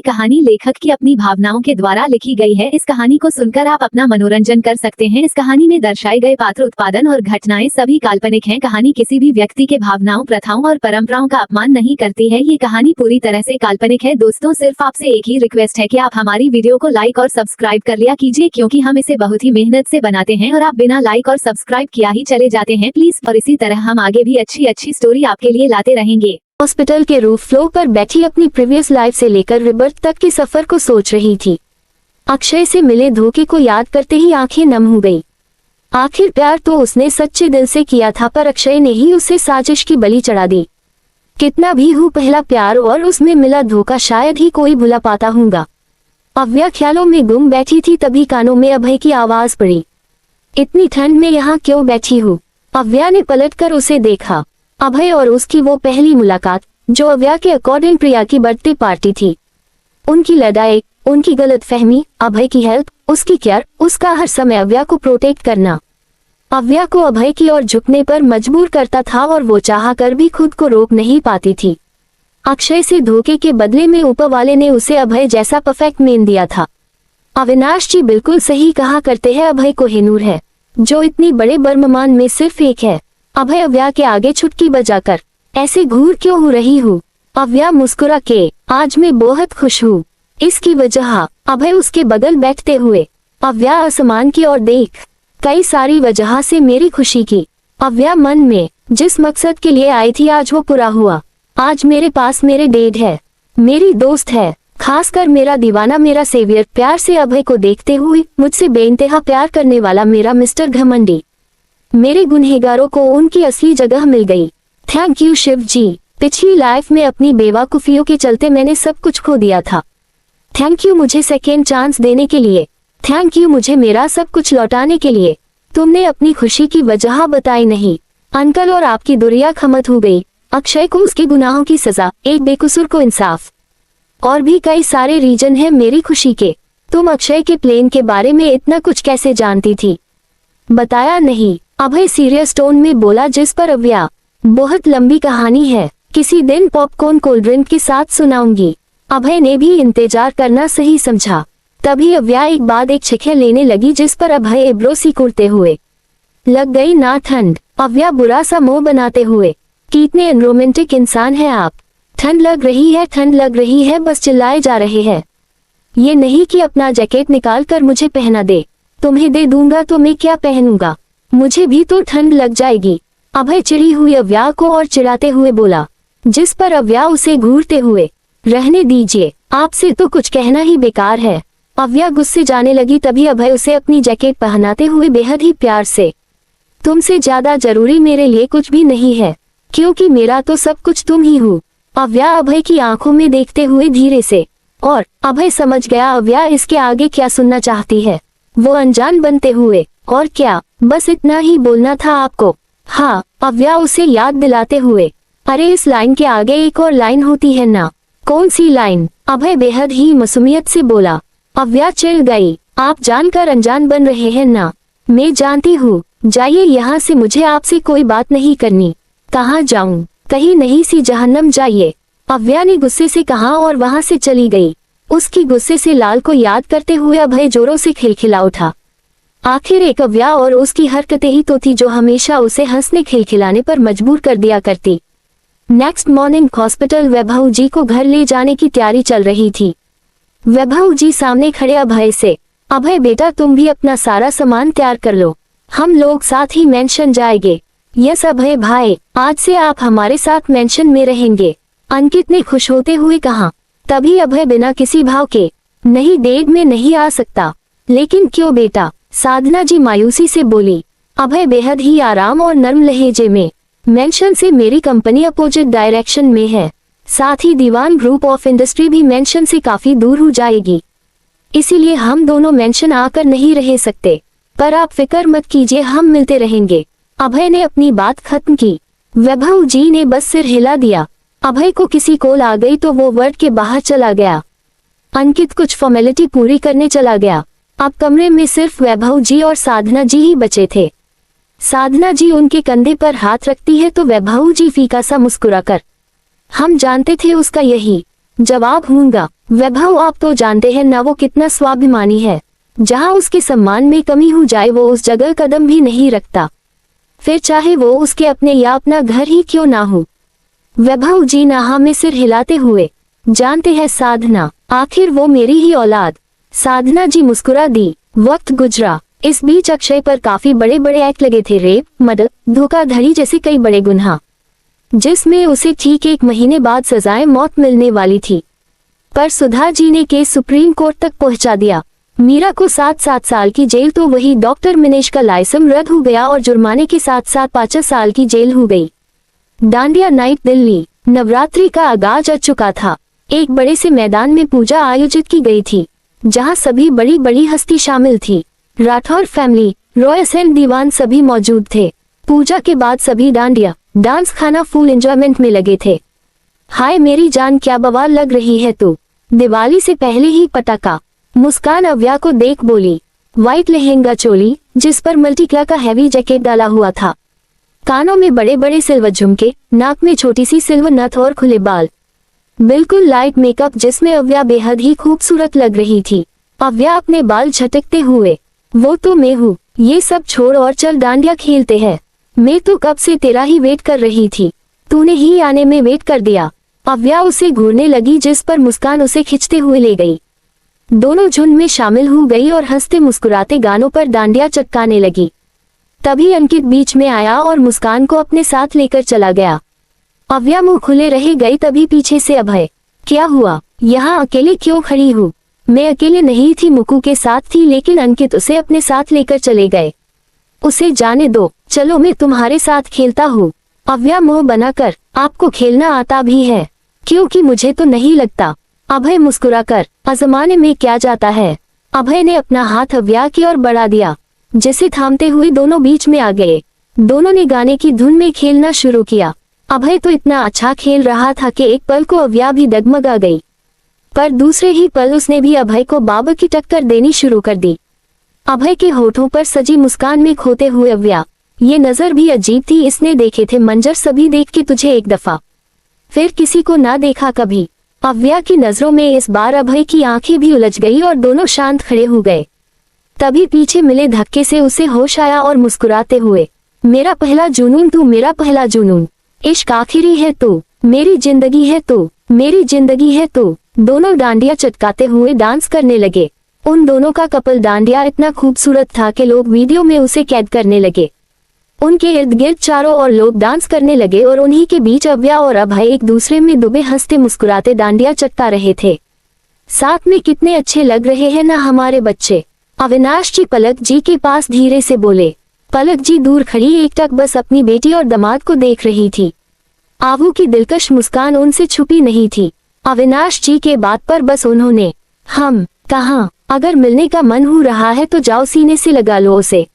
कहानी लेखक की अपनी भावनाओं के द्वारा लिखी गई है। इस कहानी को सुनकर आप अपना मनोरंजन कर सकते हैं। इस कहानी में दर्शाए गए पात्र, उत्पादन और घटनाएं सभी काल्पनिक हैं। कहानी किसी भी व्यक्ति के भावनाओं, प्रथाओं और परंपराओं का अपमान नहीं करती है। ये कहानी पूरी तरह से काल्पनिक है। दोस्तों, सिर्फ आपसे एक ही रिक्वेस्ट है कि आप हमारी वीडियो को लाइक और सब्सक्राइब कर लिया कीजिए, क्योंकि हम इसे बहुत ही मेहनत से बनाते हैं और आप बिना लाइक और सब्सक्राइब किया ही चले जाते हैं प्लीज। और इसी तरह हम आगे भी अच्छी स्टोरी आपके लिए लाते रहेंगे। हॉस्पिटल के रूफ फ्लोर पर बैठी अपनी प्रीवियस लाइफ से लेकर रिबर्थ तक के सफर को सोच रही थी। अक्षय से मिले धोखे को याद करते ही आंखें नम हो गई। आखिर प्यार तो उसने सच्चे दिल से किया था, पर अक्षय ने ही उसे साजिश की बलि चढ़ा दी। कितना भी हो पहला प्यार और उसमें मिला धोखा शायद ही कोई भुला पाता होगा। अव्या ख्यालों में गुम बैठी थी, तभी कानों में अभय की आवाज पड़ी। इतनी ठंड में यहाँ क्यों बैठी हूँ? अव्या ने पलटकर उसे देखा। अभय और उसकी वो पहली मुलाकात, जो अव्या के अकॉर्डिंग प्रिया की बर्थडे पार्टी थी। उनकी लड़ाई, उनकी गलतफहमी, अभय की हेल्प, उसकी केयर, उसका हर समय अव्या को प्रोटेक्ट करना अव्या को अभय की ओर झुकने पर मजबूर करता था और वो चाह कर भी खुद को रोक नहीं पाती थी। अक्षय से धोखे के बदले में ऊपर वाले ने उसे अभय जैसा परफेक्ट मैन दिया था। अविनाश जी बिल्कुल सही कहा करते हैं, अभय कोहिनूर है जो इतनी बड़े बर्ममान में सिर्फ एक है। अभय अव्या के आगे चुटकी बजाकर, ऐसे घूर क्यों हो रही हूँ? अव्या मुस्कुरा के, आज मैं बहुत खुश हूँ। इसकी वजह? अभय उसके बगल बैठते हुए। अव्या आसमान की ओर देख, कई सारी वजह से मेरी खुशी की। अव्या मन में जिस मकसद के लिए आई थी आज वो पूरा हुआ। आज मेरे पास मेरे डैड है, मेरी दोस्त है, खासकर मेरा दीवाना, मेरा सेवियर। प्यार से अभय को देखते हुए मुझसे बेइंतहा प्यार करने वाला मेरा मिस्टर घमंडी। मेरे गुनहगारों को उनकी असली जगह मिल गई। थैंक यू शिव जी। पिछली लाइफ में अपनी बेवकूफियों के चलते मैंने सब कुछ खो दिया था। थैंक यू मुझे सेकेंड चांस देने के लिए। थैंक यू मुझे मेरा सब कुछ लौटाने के लिए। तुमने अपनी खुशी की वजह बताई नहीं अंकल, और आपकी दुनिया खमत हो गई। अक्षय को उसके गुनाहों की सजा, एक बेकसूर को इंसाफ, और भी कई सारे रीजन है मेरी खुशी के। तुम अक्षय के प्लेन के बारे में इतना कुछ कैसे जानती थी? बताया नहीं, अभय सीरियस टोन में बोला, जिस पर अव्या, बहुत लंबी कहानी है, किसी दिन पॉपकॉर्न कोल्ड ड्रिंक के साथ सुनाऊंगी। अभय ने भी इंतजार करना सही समझा। तभी अव्या एक बाद एक छिके लेने लगी, जिस पर अभय एब्रो सिकुड़ते हुए, लग गई ना ठंड? अव्या बुरा सा मुंह बनाते हुए, कितने अनरोमांटिक इंसान है आप। ठंड लग रही है, ठंड लग रही है, बस चिल्लाए जा रहे हैं। ये नहीं कि अपना जैकेट निकाल कर मुझे पहना दे। तुम्हें दे दूंगा तो मैं क्या पहनूंगा? मुझे भी तो ठंड लग जाएगी। अभय चिड़ी हुई अव्या को और चिढ़ाते हुए बोला, जिस पर अव्या उसे घूरते हुए, रहने दीजिए, आपसे तो कुछ कहना ही बेकार है। अव्या गुस्से जाने लगी। तभी अभय उसे अपनी जैकेट पहनाते हुए बेहद ही प्यार से, तुमसे ज्यादा जरूरी मेरे लिए कुछ भी नहीं है, क्योंकि मेरा तो सब कुछ तुम ही हो। अव्या अभय की आंखों में देखते हुए धीरे से, और अभय समझ गया अव्या इसके आगे क्या सुनना चाहती है। वो अनजान बनते हुए, और क्या, बस इतना ही बोलना था आपको? हाँ, अव्या उसे याद दिलाते हुए, अरे इस लाइन के आगे एक और लाइन होती है ना? कौन सी लाइन? अभय बेहद ही मासूमियत से बोला। अव्या चिढ़ गई, आप जानकर अनजान बन रहे हैं ना? मैं जानती हूँ, जाइए यहाँ से, मुझे आपसे कोई बात नहीं करनी। कहाँ जाऊँ? कहीं नहीं सी जहन्नम जाइए, अव्या ने गुस्से से कहा और वहाँ से चली गई। उसकी गुस्से से लाल को याद करते हुए अभय जोरों से खिलखिला उठा। आखिर एक अव्या और उसकी हरकतें ही तो थी जो हमेशा उसे हंसने खिलखिलाने पर मजबूर कर दिया करती। नेक्स्ट मॉर्निंग हॉस्पिटल वैभव जी को घर ले जाने की तैयारी चल रही थी। वैभव जी सामने खड़े अभय से, अभय बेटा तुम भी अपना सारा सामान तैयार कर लो, हम लोग साथ ही मेंशन जाएंगे। यस अभय भाई, आज से आप हमारे साथ मेंशन में रहेंगे, अंकित ने खुश होते हुए कहा। तभी अभय बिना किसी भाव के, नहीं डैड में नहीं आ सकता। लेकिन क्यों बेटा? साधना जी मायूसी से बोली। अभय बेहद ही आराम और नर्म लहजे में, मेंशन से मेरी कंपनी अपोजिट डायरेक्शन में है, साथ ही दीवान ग्रुप ऑफ इंडस्ट्री भी मेंशन से काफी दूर हो जाएगी, इसीलिए हम दोनों मेंशन आकर नहीं रह सकते, पर आप फिक्र मत कीजिए, हम मिलते रहेंगे। अभय ने अपनी बात खत्म की। वैभव जी ने बस सिर हिला दिया। अभय को किसी कॉल आ गई तो वो वर्ड के बाहर चला गया। अंकित कुछ फॉर्मेलिटी पूरी करने चला गया। अब कमरे में सिर्फ वैभव जी और साधना जी ही बचे थे। साधना जी उनके कंधे पर हाथ रखती है तो वैभव जी फीका सा मुस्कुराकर, हम जानते थे उसका यही जवाब होगा। वैभव आप तो जानते हैं ना वो कितना स्वाभिमानी है, जहाँ उसके सम्मान में कमी हो जाए वो उस जगह कदम भी नहीं रखता, फिर चाहे वो उसके अपने या अपना घर ही क्यों ना हो। वैभव जी नाहा में सिर हिलाते हुए, जानते हैं साधना, आखिर वो मेरी ही औलाद। साधना जी मुस्कुरा दी। वक्त गुजरा। इस बीच अक्षय पर काफी बड़े बड़े एक्ट लगे थे, रेप, मर्डर, धोखाधड़ी जैसे कई बड़े गुनाह, जिसमें उसे ठीक 1 महीने बाद सजाए मौत मिलने वाली थी। पर सुधा जी ने केस सुप्रीम कोर्ट तक पहुंचा दिया। मीरा को 7 साल की जेल तो वही डॉक्टर मिनेश का लाइसेंस रद्द हो गया और जुर्माने के साथ 5 साल की जेल हो गई। डांडिया नाइट दिल्ली। नवरात्रि का आगाज आ चुका था। एक बड़े से मैदान में पूजा आयोजित की गई थी, जहां सभी बड़ी बड़ी हस्ती शामिल थी। राठौर फैमिली, रॉयस एंड दीवान सभी मौजूद थे। पूजा के बाद सभी डांडिया, डांस, खाना फुल एंजॉयमेंट में लगे थे। हाय मेरी जान क्या बवाल लग रही है तू, दिवाली से पहले ही पटाखा। मुस्कान अव्या को देख बोली। व्हाइट लहंगा चोली जिस पर मल्टी कलर का हैवी जैकेट डाला हुआ था, कानों में बड़े बड़े सिल्वर झुमके, नाक में छोटी सी सिल्वर नथ और खुले बाल, बिल्कुल लाइट मेकअप जिसमें अव्या बेहद ही खूबसूरत लग रही थी। अव्या अपने बाल झटकते हुए, वो तो मैं हूँ, ये सब छोड़ और चल डांडिया खेलते हैं। मैं तो कब से तेरा ही वेट कर रही थी, तूने ही आने में वेट कर दिया। अव्या उसे घूरने लगी, जिस पर मुस्कान उसे खींचते हुए ले गई। दोनों झुंड में शामिल हो गई और हंसते मुस्कुराते गानों पर डांडिया चटकाने लगी। तभी अंकित बीच में आया और मुस्कान को अपने साथ लेकर चला गया। अव्या मुंह खुले रह गई। तभी पीछे से अभय, क्या हुआ, यहाँ अकेले क्यों खड़ी हूँ? मैं अकेले नहीं थी, मुकू के साथ थी, लेकिन अंकित उसे अपने साथ लेकर चले गए। उसे जाने दो, चलो मैं तुम्हारे साथ खेलता हूँ। अव्या मुंह बनाकर, आपको खेलना आता भी है? क्योंकि मुझे तो नहीं लगता। अभय मुस्कुराकर, आजमाने में क्या जाता है। अभय ने अपना हाथ अव्या की ओर बढ़ा दिया, जिसे थामते हुए दोनों बीच में आ गए। दोनों ने गाने की धुन में खेलना शुरू किया। अभय तो इतना अच्छा खेल रहा था कि एक पल को अव्या भी डगमगा गई, पर दूसरे ही पल उसने भी अभय को बाबर की टक्कर देनी शुरू कर दी। अभय के होठों पर सजी मुस्कान में खोते हुए अव्या, ये नजर भी अजीब थी। इसने देखे थे मंजर सभी देख के तुझे एक दफा, फिर किसी को ना देखा कभी। अव्या की नजरों में इस बार अभय की आंखें भी उलझ गई और दोनों शांत खड़े हो गए। तभी पीछे मिले धक्के से उसे होश आया और मुस्कुराते हुए, मेरा पहला जुनून तू, मेरा पहला जुनून, इश्क आखिरी है तू, मेरी जिंदगी है तू, मेरी जिंदगी है तू। दोनों डांडिया चटकाते हुए डांस करने लगे। उन दोनों का कपल डांडिया इतना खूबसूरत था कि लोग वीडियो में उसे कैद करने लगे। उनके इर्द गिर्द चारों ओर लोग डांस करने लगे और उन्हीं के बीच अव्या और अभय एक दूसरे में डूबे हंसते मुस्कुराते डांडिया चटका रहे थे। साथ में कितने अच्छे लग रहे हैं ना हमारे बच्चे। अविनाश जी पलक जी के पास धीरे से बोले। पलक जी दूर खड़ी एकटक बस अपनी बेटी और दामाद को देख रही थी। आवू की दिलकश मुस्कान उनसे छुपी नहीं थी। अविनाश जी के बात पर बस उन्होंने, हम कहाँ, अगर मिलने का मन हो रहा है तो जाओ सीने से लगा लो उसे,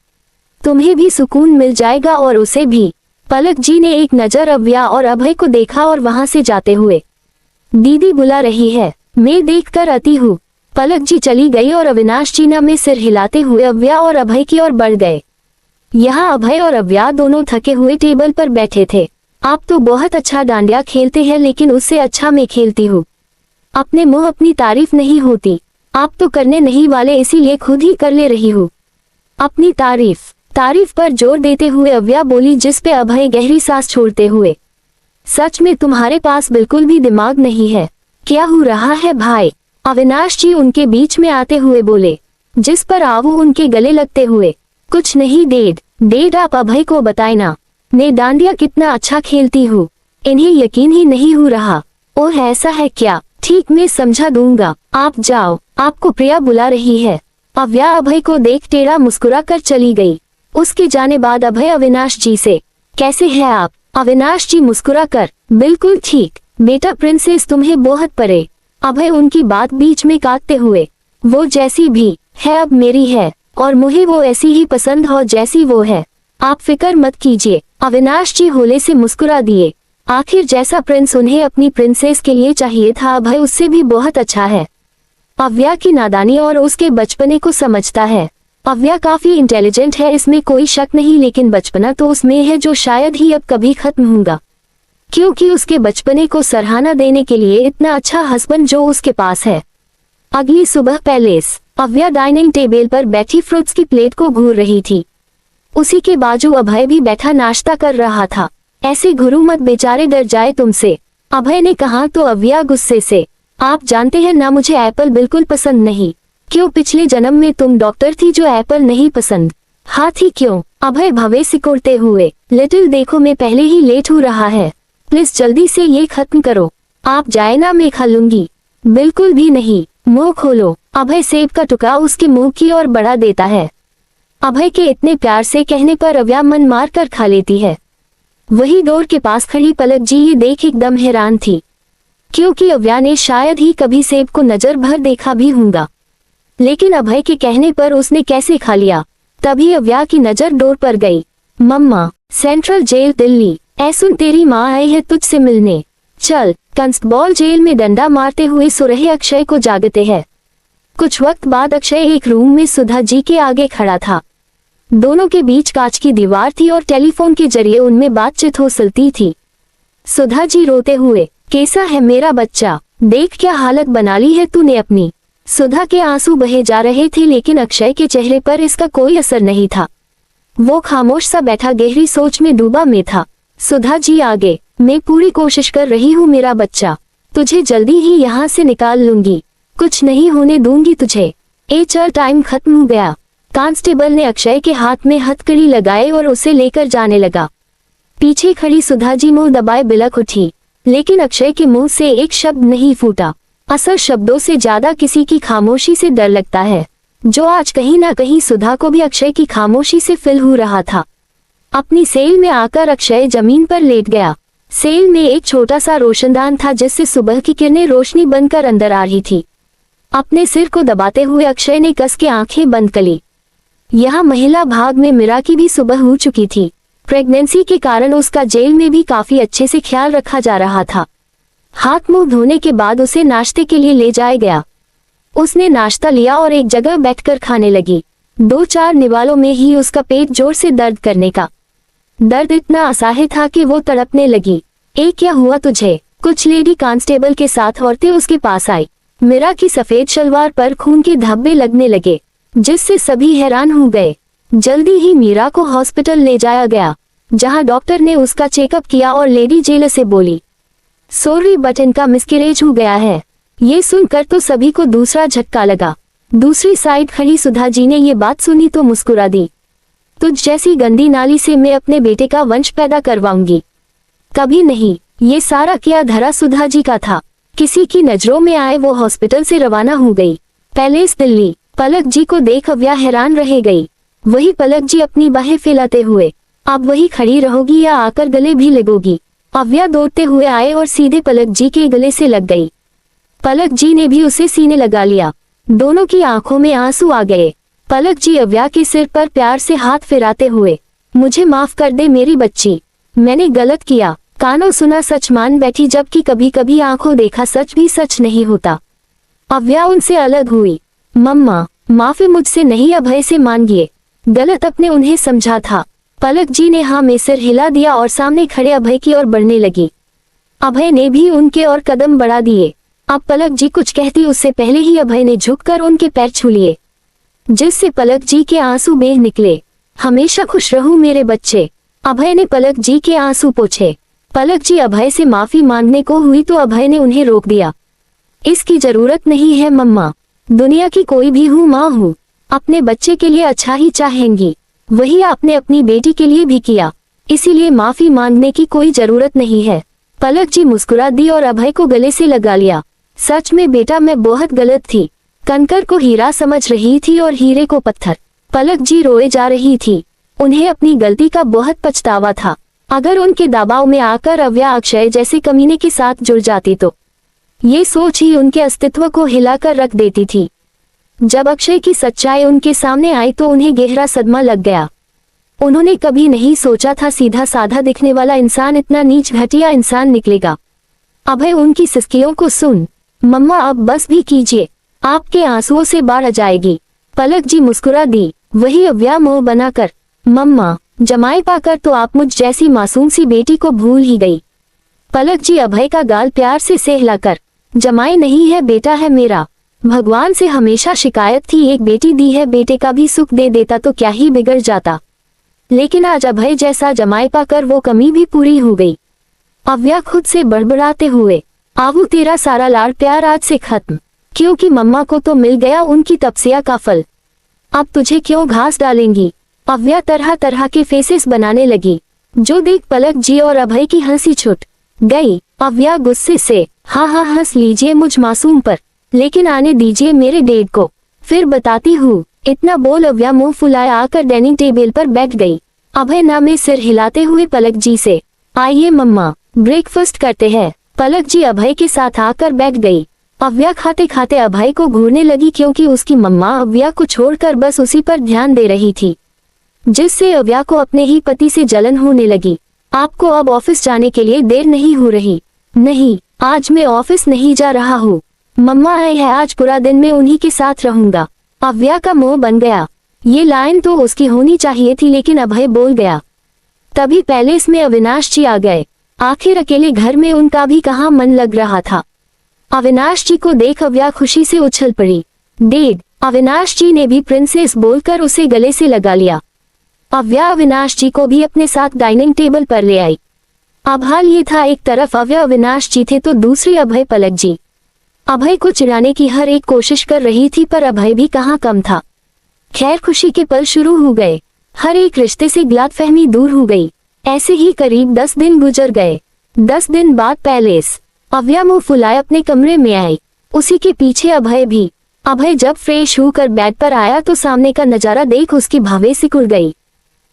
तुम्हें भी सुकून मिल जाएगा और उसे भी। पलक जी ने एक नजर अव्या और अभय को देखा और वहां से जाते हुए, दीदी बुला रही है, मैं देख कर आती हूँ। पलक जी चली गई और अविनाश जी ना में सिर हिलाते हुए अव्या और अभय की ओर बढ़ गए। यहाँ अभय और अव्या दोनों थके हुए टेबल पर बैठे थे। आप तो बहुत अच्छा डांडिया खेलते हैं, लेकिन उससे अच्छा मैं खेलती हूँ। अपने मुंह अपनी तारीफ नहीं होती, आप तो करने नहीं वाले, इसीलिए खुद ही कर ले रही हूँ अपनी तारीफ। तारीफ पर जोर देते हुए अव्या बोली, जिस पे अभय गहरी सांस छोड़ते हुए, सच में तुम्हारे पास बिल्कुल भी दिमाग नहीं है, क्या हो रहा है भाई? अविनाश जी उनके बीच में आते हुए बोले, जिस पर आवू उनके गले लगते हुए, कुछ नहीं डेड आप अभय को बताए ना, मैं डांडिया कितना अच्छा खेलती हूँ, इन्हें यकीन ही नहीं हो रहा। ओह ऐसा है क्या, ठीक मैं समझा दूंगा, आप जाओ, आपको प्रिया बुला रही है। अव्या अभय को देख टेढ़ा मुस्कुरा कर चली गई। उसके जाने बाद अभय अविनाश जी से, कैसे हैं आप? अविनाश जी मुस्कुरा कर, बिल्कुल ठीक बेटा, प्रिंसेस तुम्हें बहुत परे। अभय उनकी बात बीच में काटते हुए, वो जैसी भी है अब मेरी है और मुझे वो ऐसी ही पसंद हो जैसी वो है, आप फिक्र मत कीजिए। अविनाश जी होले से मुस्कुरा दिए। आखिर जैसा प्रिंस उन्हें अपनी प्रिंसेस के लिए चाहिए था, अभय उससे भी बहुत अच्छा है। अव्या की नादानी और उसके बचपने को समझता है। अव्या काफी इंटेलिजेंट है, इसमें कोई शक नहीं, लेकिन बचपना तो उसमें है जो शायद ही अब कभी खत्म होगा। क्योंकि उसके बचपने को सराहना देने के लिए इतना अच्छा हस्बैंड जो उसके पास है। अगली सुबह पैलेस। अव्या डाइनिंग टेबल पर बैठी फ्रूट्स की प्लेट को घूर रही थी। उसी के बाजू अभय भी बैठा नाश्ता कर रहा था। ऐसे घुरो मत, बेचारे डर जाए तुमसे, अभय ने कहा तो अव्या गुस्से से, आप जानते हैं ना मुझे एप्पल बिल्कुल पसंद नहीं। क्यों, पिछले जन्म में तुम डॉक्टर थी जो एप्पल नहीं पसंद? हाथी क्यों? अभय भवे सिकोड़ते हुए, लिटिल देखो मैं पहले ही लेट हो रहा है, प्लीज जल्दी से ये खत्म करो। आप जाए ना, मैं खा लूंगी। बिल्कुल भी नहीं, मुंह खोलो। अभय सेब का टुकड़ा उसके मुंह की ओर बढ़ा देता है। अभय के इतने प्यार से कहने पर अव्या मन मार कर खा लेती है। वही डोर के पास खड़ी पलक जी ये देख एकदम हैरान थी, क्योंकि अव्या ने शायद ही कभी सेब को नजर भर देखा भी होगा, लेकिन अभय के कहने पर उसने कैसे खा लिया। तभी अव्या की नजर डोर पर गई। मम्मा, सेंट्रल जेल दिल्ली, सुन तेरी माँ आई है तुझसे मिलने, चल। कंस्टेबल जेल में डंडा मारते हुए सो रहे अक्षय को जागते हैं। कुछ वक्त बाद अक्षय एक रूम में सुधा जी के आगे खड़ा था। दोनों के बीच कांच की दीवार थी और टेलीफोन के जरिए उनमें बातचीत हो सकती थी। सुधा जी रोते हुए, कैसा है मेरा बच्चा, देख क्या हालत बना ली है तूने अपनी। सुधा के आंसू बहे जा रहे थे, लेकिन अक्षय के चेहरे पर इसका कोई असर नहीं था। वो खामोश सा बैठा गहरी सोच में डूबा में था। सुधा जी आगे, मैं पूरी कोशिश कर रही हूँ मेरा बच्चा, तुझे जल्दी ही यहाँ से निकाल लूंगी, कुछ नहीं होने दूंगी तुझे। चल, टाइम खत्म हो गया। कांस्टेबल ने अक्षय के हाथ में हथकड़ी लगाए और उसे लेकर जाने लगा। पीछे खड़ी सुधा जी मुंह दबाए बिलख उठी, लेकिन अक्षय के मुंह से एक शब्द नहीं फूटा। असल शब्दों से ज्यादा किसी की खामोशी से डर लगता है, जो आज कहीं ना कहीं सुधा को भी अक्षय की खामोशी से फिल हो रहा था। अपनी सेल में आकर अक्षय जमीन पर लेट गया। सेल में एक छोटा सा रोशनदान था जिससे सुबह की किरणें रोशनी बनकर अंदर आ रही थी। अपने सिर को दबाते हुए अक्षय ने कस के आंखें बंद कर ली। यहाँ महिला भाग में मीरा की भी सुबह हो चुकी थी। प्रेगनेंसी के कारण उसका जेल में भी काफी अच्छे से ख्याल रखा जा रहा था। हाथ मुंह धोने के बाद उसे नाश्ते के लिए ले जाया गया। उसने नाश्ता लिया और एक जगह बैठकर खाने लगी। 2-4 निवालों में ही उसका पेट जोर से दर्द करने का। दर्द इतना असह्य था कि वो तड़पने लगी। क्या हुआ तुझे? कुछ लेडी कांस्टेबल के साथ औरतें उसके पास आई। मीरा की सफेद शलवार पर खून के धब्बे लगने लगे, जिससे सभी हैरान हो गए। जल्दी ही मीरा को हॉस्पिटल ले जाया गया, जहां डॉक्टर ने उसका चेकअप किया और लेडी जेलर से बोली, सॉरी बट इनका मिसकैरेज हो गया है। ये सुनकर तो सभी को दूसरा झटका लगा। दूसरी साइड खड़ी सुधा जी ने ये बात सुनी तो मुस्कुरा दी, तुझ जैसी गंदी नाली से मैं अपने बेटे का वंश पैदा करवाऊंगी, कभी नहीं। ये सारा किया धरा सुधा जी का था। किसी की नजरों में आए वो हॉस्पिटल से रवाना हो गई। पैलेस दिल्ली। पलक जी को देख अव्या हैरान रह गई। वही पलक जी अपनी बाहें फैलाते हुए, अब वही खड़ी रहोगी या आकर गले भी लगोगी? अव्या दौड़ते हुए आए और सीधे पलक जी के गले से लग गई। पलक जी ने भी उसे सीने लगा लिया। दोनों की आंखों में आंसू आ गए। पलक जी अव्या के सिर पर प्यार से हाथ फिराते हुए, मुझे माफ कर दे मेरी बच्ची, मैंने गलत किया। कानों सुना सच मान बैठी, जबकि कभी कभी आंखों देखा सच भी सच नहीं होता। अव्या उनसे अलग हुई। मम्मा, माफी मुझसे नहीं, अभय से मांगिए, गलत अपने उन्हें समझा था। पलक जी ने हाँ में सिर हिला दिया और सामने खड़े अभय की ओर बढ़ने लगी। अभय ने भी उनके ओर कदम बढ़ा दिए। अब पलक जी कुछ कहती उससे पहले ही अभय ने झुककर उनके पैर छू लिए, जिससे पलक जी के आंसू बह निकले। हमेशा खुश रहूं मेरे बच्चे। अभय ने पलक जी के आंसू पोंछे। पलक जी अभय से माफी मांगने को हुई तो अभय ने उन्हें रोक दिया। इसकी जरूरत नहीं है मम्मा, दुनिया की कोई भी हूँ माँ हूँ, अपने बच्चे के लिए अच्छा ही चाहेंगी। वही आपने अपनी बेटी के लिए भी किया, इसीलिए माफी मांगने की कोई जरूरत नहीं है। पलक जी मुस्कुरा दी और अभय को गले से लगा लिया। सच में बेटा मैं बहुत गलत थी, कंकर को हीरा समझ रही थी और हीरे को पत्थर। पलक जी रोए जा रही थी। उन्हें अपनी गलती का बहुत पछतावा था। अगर उनके दबाव में आकर अव्या अक्षय जैसे कमीने के साथ जुड़ जाती तो ये सोच ही उनके अस्तित्व को हिलाकर रख देती थी। जब अक्षय की सच्चाई उनके सामने आई तो उन्हें गहरा सदमा लग गया। उन्होंने कभी नहीं सोचा था सीधा साधा दिखने वाला इंसान इतना नीच घटिया इंसान निकलेगा। अभय उनकी सिसकियों को सुन, मम्मा अब बस भी कीजिए, आपके आंसुओं से बाढ़ आ जाएगी। पलक जी मुस्कुरा दी। वही अव्या मुंह बनाकर, मम्मा जमाई पाकर तो आप मुझ जैसी मासूम सी बेटी को भूल ही गई। पलक जी अभय का गाल प्यार से सहलाकर, जमाई नहीं है बेटा है मेरा। भगवान से हमेशा शिकायत थी, एक बेटी दी है, बेटे का भी सुख दे देता तो क्या ही बिगड़ जाता। लेकिन आज अभय जैसा जमाई पाकर वो कमी भी पूरी हो गई। अव्या खुद से बड़बड़ाते हुए, आवू तेरा सारा लाड़ प्यार आज से खत्म, क्योंकि मम्मा को तो मिल गया उनकी तपस्या का फल। अब तुझे क्यों घास डालेंगी। अव्या तरह तरह के फेसेस बनाने लगी, जो देख पलक जी और अभय की हंसी छूट गई। अव्या गुस्से से, हाँ हाँ हंस लीजिए मुझ मासूम पर, लेकिन आने दीजिए मेरे डेड को, फिर बताती हूँ। इतना बोल अव्या मुंह फुलाए आकर डाइनिंग टेबल पर बैठ गई। अभय ना में सिर हिलाते हुए पलक जी से, आइए मम्मा ब्रेकफास्ट करते हैं। पलक जी अभय के साथ आकर बैठ गई। अव्या खाते खाते अभय को घूरने लगी, क्योंकि उसकी मम्मा अव्या को छोड़कर बस उसी पर ध्यान दे रही थी, जिससे अव्या को अपने ही पति से जलन होने लगी। आपको अब ऑफिस जाने के लिए देर नहीं हो रही? नहीं, आज मैं ऑफिस नहीं जा रहा हूँ, मम्मा आई है, आज पूरा दिन मैं उन्हीं के साथ रहूंगा। अव्या का मुंह बन गया। ये लाइन तो उसकी होनी चाहिए थी, लेकिन अभय बोल गया। तभी पैलेस में अविनाश जी आ गए। आखिर अकेले घर में उनका भी कहाँ मन लग रहा था। अविनाश जी को देख अव्या खुशी से उछल पड़ी। डेड। अविनाश जी ने भी प्रिंसेस बोलकर उसे गले से लगा लिया। अव्या अविनाश जी को भी अपने साथ डाइनिंग टेबल पर ले आई। अब हाल ये था, एक तरफ अव्या अविनाश जी थे तो दूसरी अभय पलक जी। अभय को चिढ़ाने की हर एक कोशिश कर रही थी, पर अभय भी कहाँ कम था। खैर खुशी के पल शुरू हो गए, हर एक रिश्ते से गलतफहमी दूर हो गई। ऐसे ही करीब 10 दिन गुजर गए। 10 दिन बाद पैलेस। अव्या मुंह फुलाए अपने कमरे में आई, उसी के पीछे अभय भी। अभय जब फ्रेश होकर बेड पर आया तो सामने का नजारा देख उसकी भावें सिकुड़ गई।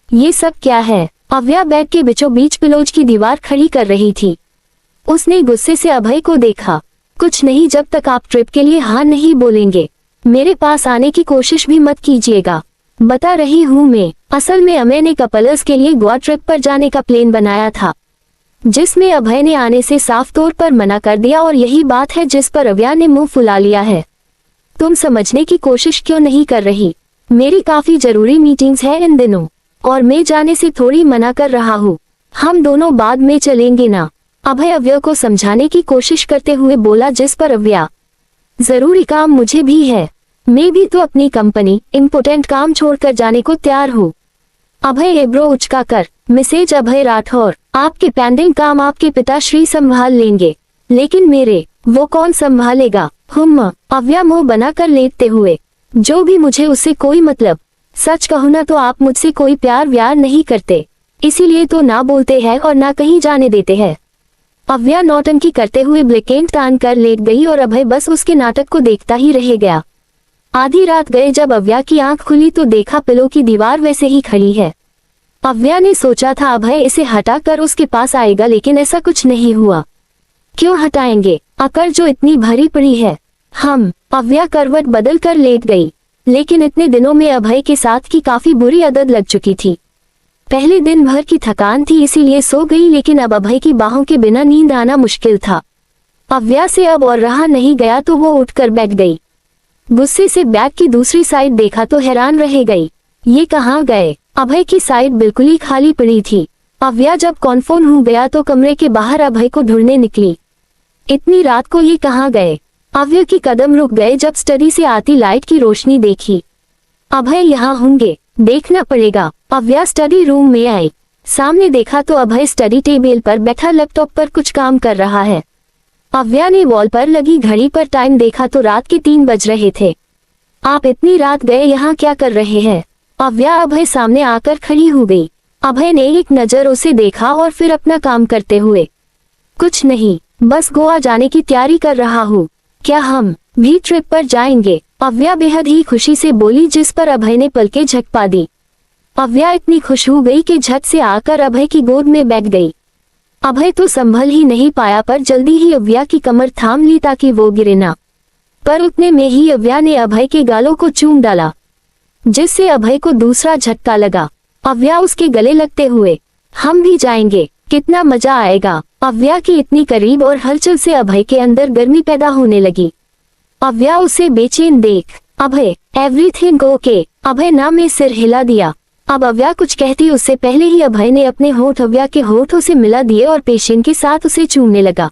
ये सब क्या है? अव्या बेड के बीचों बीच पिलोज की दीवार खड़ी कर रही थी। उसने गुस्से से अभय को देखा। कुछ नहीं, जब तक आप ट्रिप के लिए हाँ नहीं बोलेंगे मेरे पास आने की कोशिश भी मत कीजिएगा। बता रही हूँ मैं, असल में अमय ने कपल्स के लिए गोवा ट्रिप पर जाने का प्लान बनाया था, जिसमें अभय ने आने से साफ तौर पर मना कर दिया, और यही बात है जिस पर अव्या ने मुंह फुला लिया है। तुम समझने की कोशिश क्यों नहीं कर रही? मेरी काफी जरूरी मीटिंग्स है इन दिनों, और मैं जाने से थोड़ी मना कर रहा हूँ। हम दोनों बाद में चलेंगे ना? अभय अव्या को समझाने की कोशिश करते हुए बोला, जिस पर अव्या, जरूरी काम मुझे भी है, मैं भी तो अपनी कंपनी इम्पोर्टेंट काम छोड़कर जाने को तैयार हूँ। अभय एब्रो उचका कर, मिसेज अभय राठौर, आपके पेंडिंग काम आपके पिताश्री संभाल लेंगे, लेकिन मेरे, वो कौन संभालेगा? अव्या मुंह बनाकर लेटते हुए, जो भी मुझे उससे कोई मतलब। सच कहूँ ना तो आप मुझसे कोई प्यार व्यार नहीं करते, इसीलिए तो ना बोलते हैं और ना कहीं जाने देते हैं। अव्या नौटंकी करते हुए ब्लैकेट तान कर लेट गई और अभय बस उसके नाटक को देखता ही रह गया। आधी रात गए जब अव्या की आंख खुली तो देखा पिलो की दीवार वैसे ही खड़ी है। अव्या ने सोचा था अभय इसे हटा कर उसके पास आएगा, लेकिन ऐसा कुछ नहीं हुआ। क्यों हटाएंगे? अकड़ जो इतनी भरी पड़ी है। अव्या करवट बदल कर लेट गई, लेकिन इतने दिनों में अभय के साथ की काफी बुरी आदत लग चुकी थी। पहले दिन भर की थकान थी इसीलिए सो गई, लेकिन अब अभय की बाहों के बिना नींद आना मुश्किल था। अव्या से अब और रहा नहीं गया तो वो उठकर बैठ गई। गुस्से से बैग की दूसरी साइड देखा तो हैरान रह गई, ये कहाँ गए? अभय की साइड बिल्कुल ही खाली पड़ी थी। अव्या जब कॉन्फर्म हो गया तो कमरे के बाहर अभय को ढूंढने निकली। इतनी रात को ये कहाँ गए? अव्या की कदम रुक गए जब स्टडी से आती लाइट की रोशनी देखी। अभय यहाँ होंगे, देखना पड़ेगा। अव्या स्टडी रूम में आई, सामने देखा तो अभय स्टडी टेबल पर बैठा लैपटॉप पर कुछ काम कर रहा है। अव्या ने वॉल पर लगी घड़ी पर टाइम देखा तो रात के 3 बज रहे थे। आप इतनी रात गए यहाँ क्या कर रहे हैं? अव्या अभय सामने आकर खड़ी हो गई। अभय ने एक नजर उसे देखा और फिर अपना काम करते हुए, कुछ नहीं, बस गोवा जाने की तैयारी कर रहा हूँ। क्या हम भी ट्रिप पर जाएंगे? अव्या बेहद ही खुशी से बोली, जिस पर अभय ने पलकें झपका दी। अव्या इतनी खुश हो गई कि झट से आकर अभय की गोद में बैठ गई। अभय तो संभल ही नहीं पाया, पर जल्दी ही अव्या की कमर थाम ली ताकि वो गिरे ना। पर उतने में ही अव्या ने अभय के गालों को चूम डाला, जिससे अभय को दूसरा झटका लगा। अव्या उसके गले लगते हुए, हम भी जाएंगे, कितना मजा आएगा। अव्या की इतनी करीब और हलचल से अभय के अंदर गर्मी पैदा होने लगी। अव्या उसे बेचैन देख, अभय एवरीथिंग ओके? अभय ना में सिर हिला दिया। अब अव्या कुछ कहती उससे पहले ही अभय ने अपने होठ अव्या के होठों से मिला दिए और पेशेंट के साथ उसे चूमने लगा।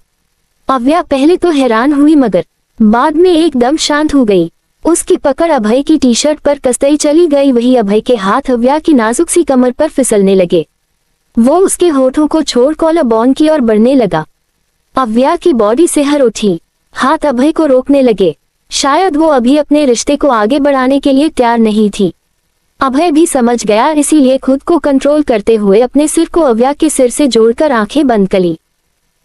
अव्या पहले तो हैरान हुई मगर बाद में एकदम शांत हो गई। उसकी पकड़ अभय की टी शर्ट पर कसते चली गई। वही अभय के हाथ अव्या की नाजुक सी कमर पर फिसलने लगे। वो उसके होठों को छोड़ कॉलर बोन की ओर बढ़ने लगा। अव्या की बॉडी सिहर उठी, हाथ अभय को रोकने लगे। शायद वो अभी अपने रिश्ते को आगे बढ़ाने के लिए तैयार नहीं थी। अभय भी समझ गया, इसीलिए खुद को कंट्रोल करते हुए अपने सिर को अव्या के सिर से जोड़कर आंखें बंद कर ली।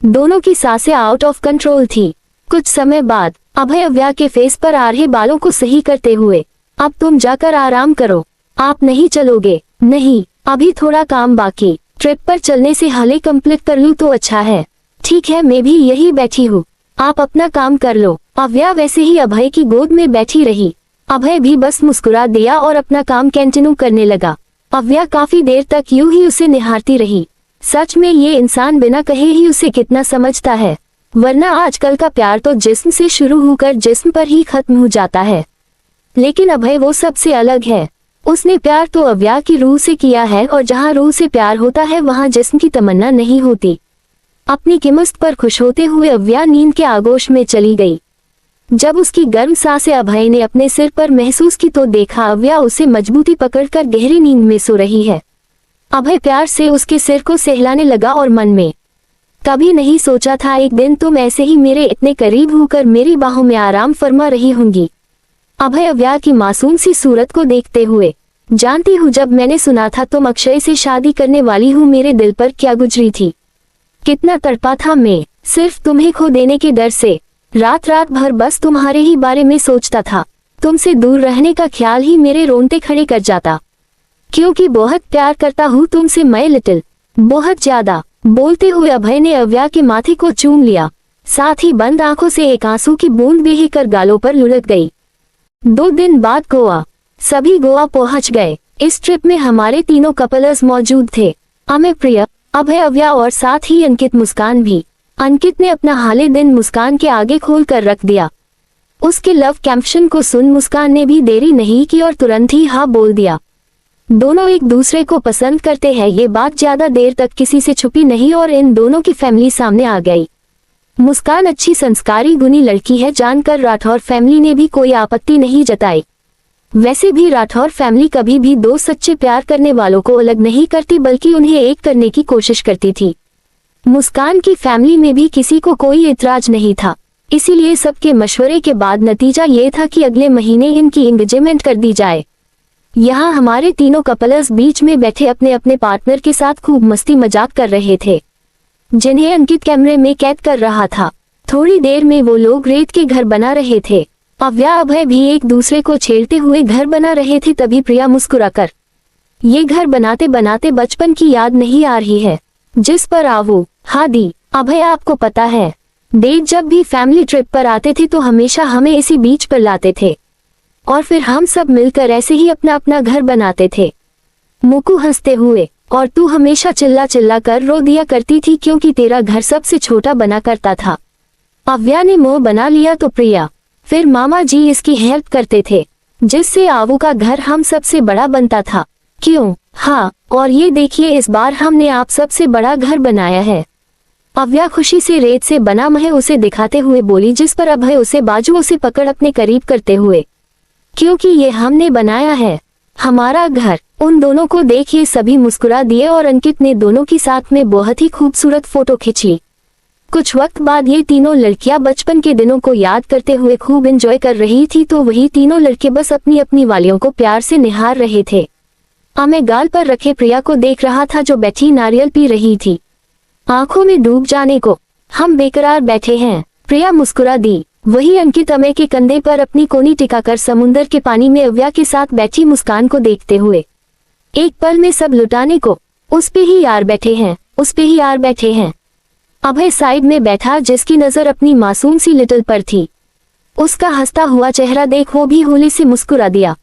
दोनों की सांसें आउट ऑफ कंट्रोल थी। कुछ समय बाद अभय अव्या के फेस पर आ रहे बालों को सही करते हुए, अब तुम जाकर आराम करो। आप नहीं चलोगे? नहीं, अभी थोड़ा काम बाकी। ट्रिप पर चलने से हाले कंप्लीट कर लूं तो अच्छा है। ठीक है, मैं भी यही बैठी हूँ, आप अपना काम कर लो। अव्या वैसे ही अभय की गोद में बैठी रही। अभय भी बस मुस्कुरा दिया और अपना काम कंटिन्यू करने लगा। अव्या काफी देर तक यूं ही उसे निहारती रही। सच में ये इंसान बिना कहे ही उसे कितना समझता है, वरना आजकल का प्यार तो जिस्म से शुरू होकर जिस्म पर ही खत्म हो जाता है। लेकिन अभय वो सबसे अलग है। उसने प्यार तो अव्या की रूह से किया है, और जहाँ रूह से प्यार होता है वहाँ जिस्म की तमन्ना नहीं होती। अपनी किस्मत पर खुश होते हुए अव्या नींद के आगोश में चली गई। जब उसकी गर्म सांसें अभय ने अपने सिर पर महसूस की तो देखा अव्या उसे मजबूती पकड़कर गहरी नींद में सो रही है। अभय प्यार से उसके सिर को सहलाने लगा और मन में, कभी नहीं सोचा था एक दिन तुम ऐसे ही मेरे इतने करीब होकर मेरी बाहों में आराम फरमा रही होंगी। अभय अव्या की मासूम सी सूरत को देखते हुए, जानती हूँ जब मैंने सुना था तुम अक्षय से शादी करने वाली हूँ, मेरे दिल पर क्या गुजरी थी, कितना तड़पा था मैं, सिर्फ तुम्हें खो देने के डर से। रात रात भर बस तुम्हारे ही बारे में सोचता था। तुमसे दूर रहने का ख्याल ही मेरे रोंगटे खड़े कर जाता, क्योंकि बहुत प्यार करता हूँ तुमसे मैं लिटिल, बहुत ज्यादा। बोलते हुए अभय ने अव्या के माथे को चूम लिया, साथ ही बंद आंखों से एक आंसू की बूंद बहकर गालों पर लुढ़क गई। 2 दिन बाद गोवा, सभी गोवा पहुंच गए। इस ट्रिप में हमारे तीनों कपल्स मौजूद थे, अमय, प्रिया, अभय, अव्या और साथ ही अंकित, मुस्कान भी। अंकित ने अपना हाले दिन मुस्कान के आगे खोल कर रख दिया। उसके लव कैप्शन को सुन मुस्कान ने भी देरी नहीं की और तुरंत ही हाँ बोल दिया। दोनों एक दूसरे को पसंद करते हैं, ये बात ज्यादा देर तक किसी से छुपी नहीं और इन दोनों की फैमिली सामने आ गई। मुस्कान अच्छी संस्कारी गुणी लड़की है जानकर राठौर फैमिली ने भी कोई आपत्ति नहीं जताई। वैसे भी राठौर फैमिली कभी भी 2 सच्चे प्यार करने वालों को अलग नहीं करती, बल्कि उन्हें एक करने की कोशिश करती थी। मुस्कान की फैमिली में भी किसी को कोई एतराज नहीं था, इसीलिए सबके मशवरे के बाद नतीजा ये था कि अगले महीने इनकी एंगेजमेंट कर दी जाए। यहाँ हमारे तीनों कपल्स बीच में बैठे अपने अपने पार्टनर के साथ खूब मस्ती मजाक कर रहे थे, जिन्हें अंकित कैमरे में कैद कर रहा था। थोड़ी देर में वो लोग रेत के घर बना रहे थे। अव्या, अभय भी एक दूसरे को छेड़ते हुए घर बना रहे थे। तभी प्रिया मुस्कुराकर, ये घर बनाते बनाते बचपन की याद नहीं आ रही है, जिस पर आवो। हाँ दी, अभय आपको पता है डेट जब भी फैमिली ट्रिप पर आते थे तो हमेशा हमें इसी बीच पर लाते थे और फिर हम सब मिलकर ऐसे ही अपना अपना घर बनाते थे। मुकु हंसते हुए, और तू हमेशा चिल्ला चिल्ला कर रो दिया करती थी क्योंकि तेरा घर सबसे छोटा बना करता था। अव्या ने मुंह बना लिया तो प्रिया, फिर मामा जी इसकी हेल्प करते थे, जिससे आवू का घर हम सबसे बड़ा बनता था। क्यों? हाँ, और ये देखिए इस बार हमने आप सबसे बड़ा घर बनाया है। अव्या खुशी से रेत से बना मह उसे दिखाते हुए बोली, जिस पर अभय उसे बाजुओं से पकड़ अपने करीब करते हुए, क्योंकि ये हमने बनाया है हमारा घर। उन दोनों को देखिए सभी मुस्कुरा दिए और अंकित ने दोनों की साथ में बहुत ही खूबसूरत फोटो खींची। कुछ वक्त बाद ये तीनों लड़कियां बचपन के दिनों को याद करते हुए खूब एंजॉय कर रही थी, तो वही तीनों लड़के बस अपनी अपनी वालियों को प्यार से निहार रहे थे। मैं गाल पर रखे प्रिया को देख रहा था जो बैठी नारियल पी रही थी, आंखों में डूब जाने को। हम बेकरार बैठे हैं, प्रिया मुस्कुरा दी। वही अंकित अमय के कंधे पर अपनी कोनी टिकाकर समुंदर के पानी में अव्या के साथ बैठी मुस्कान को देखते हुए, एक पल में सब लुटाने को, उस पे ही यार बैठे हैं, उस पे ही यार बैठे हैं। अभय साइड में बैठा जिसकी नजर अपनी मासूम सी लिटिल पर थी। उसका हंसता हुआ चेहरा देख वो भी होली से मुस्कुरा दिया।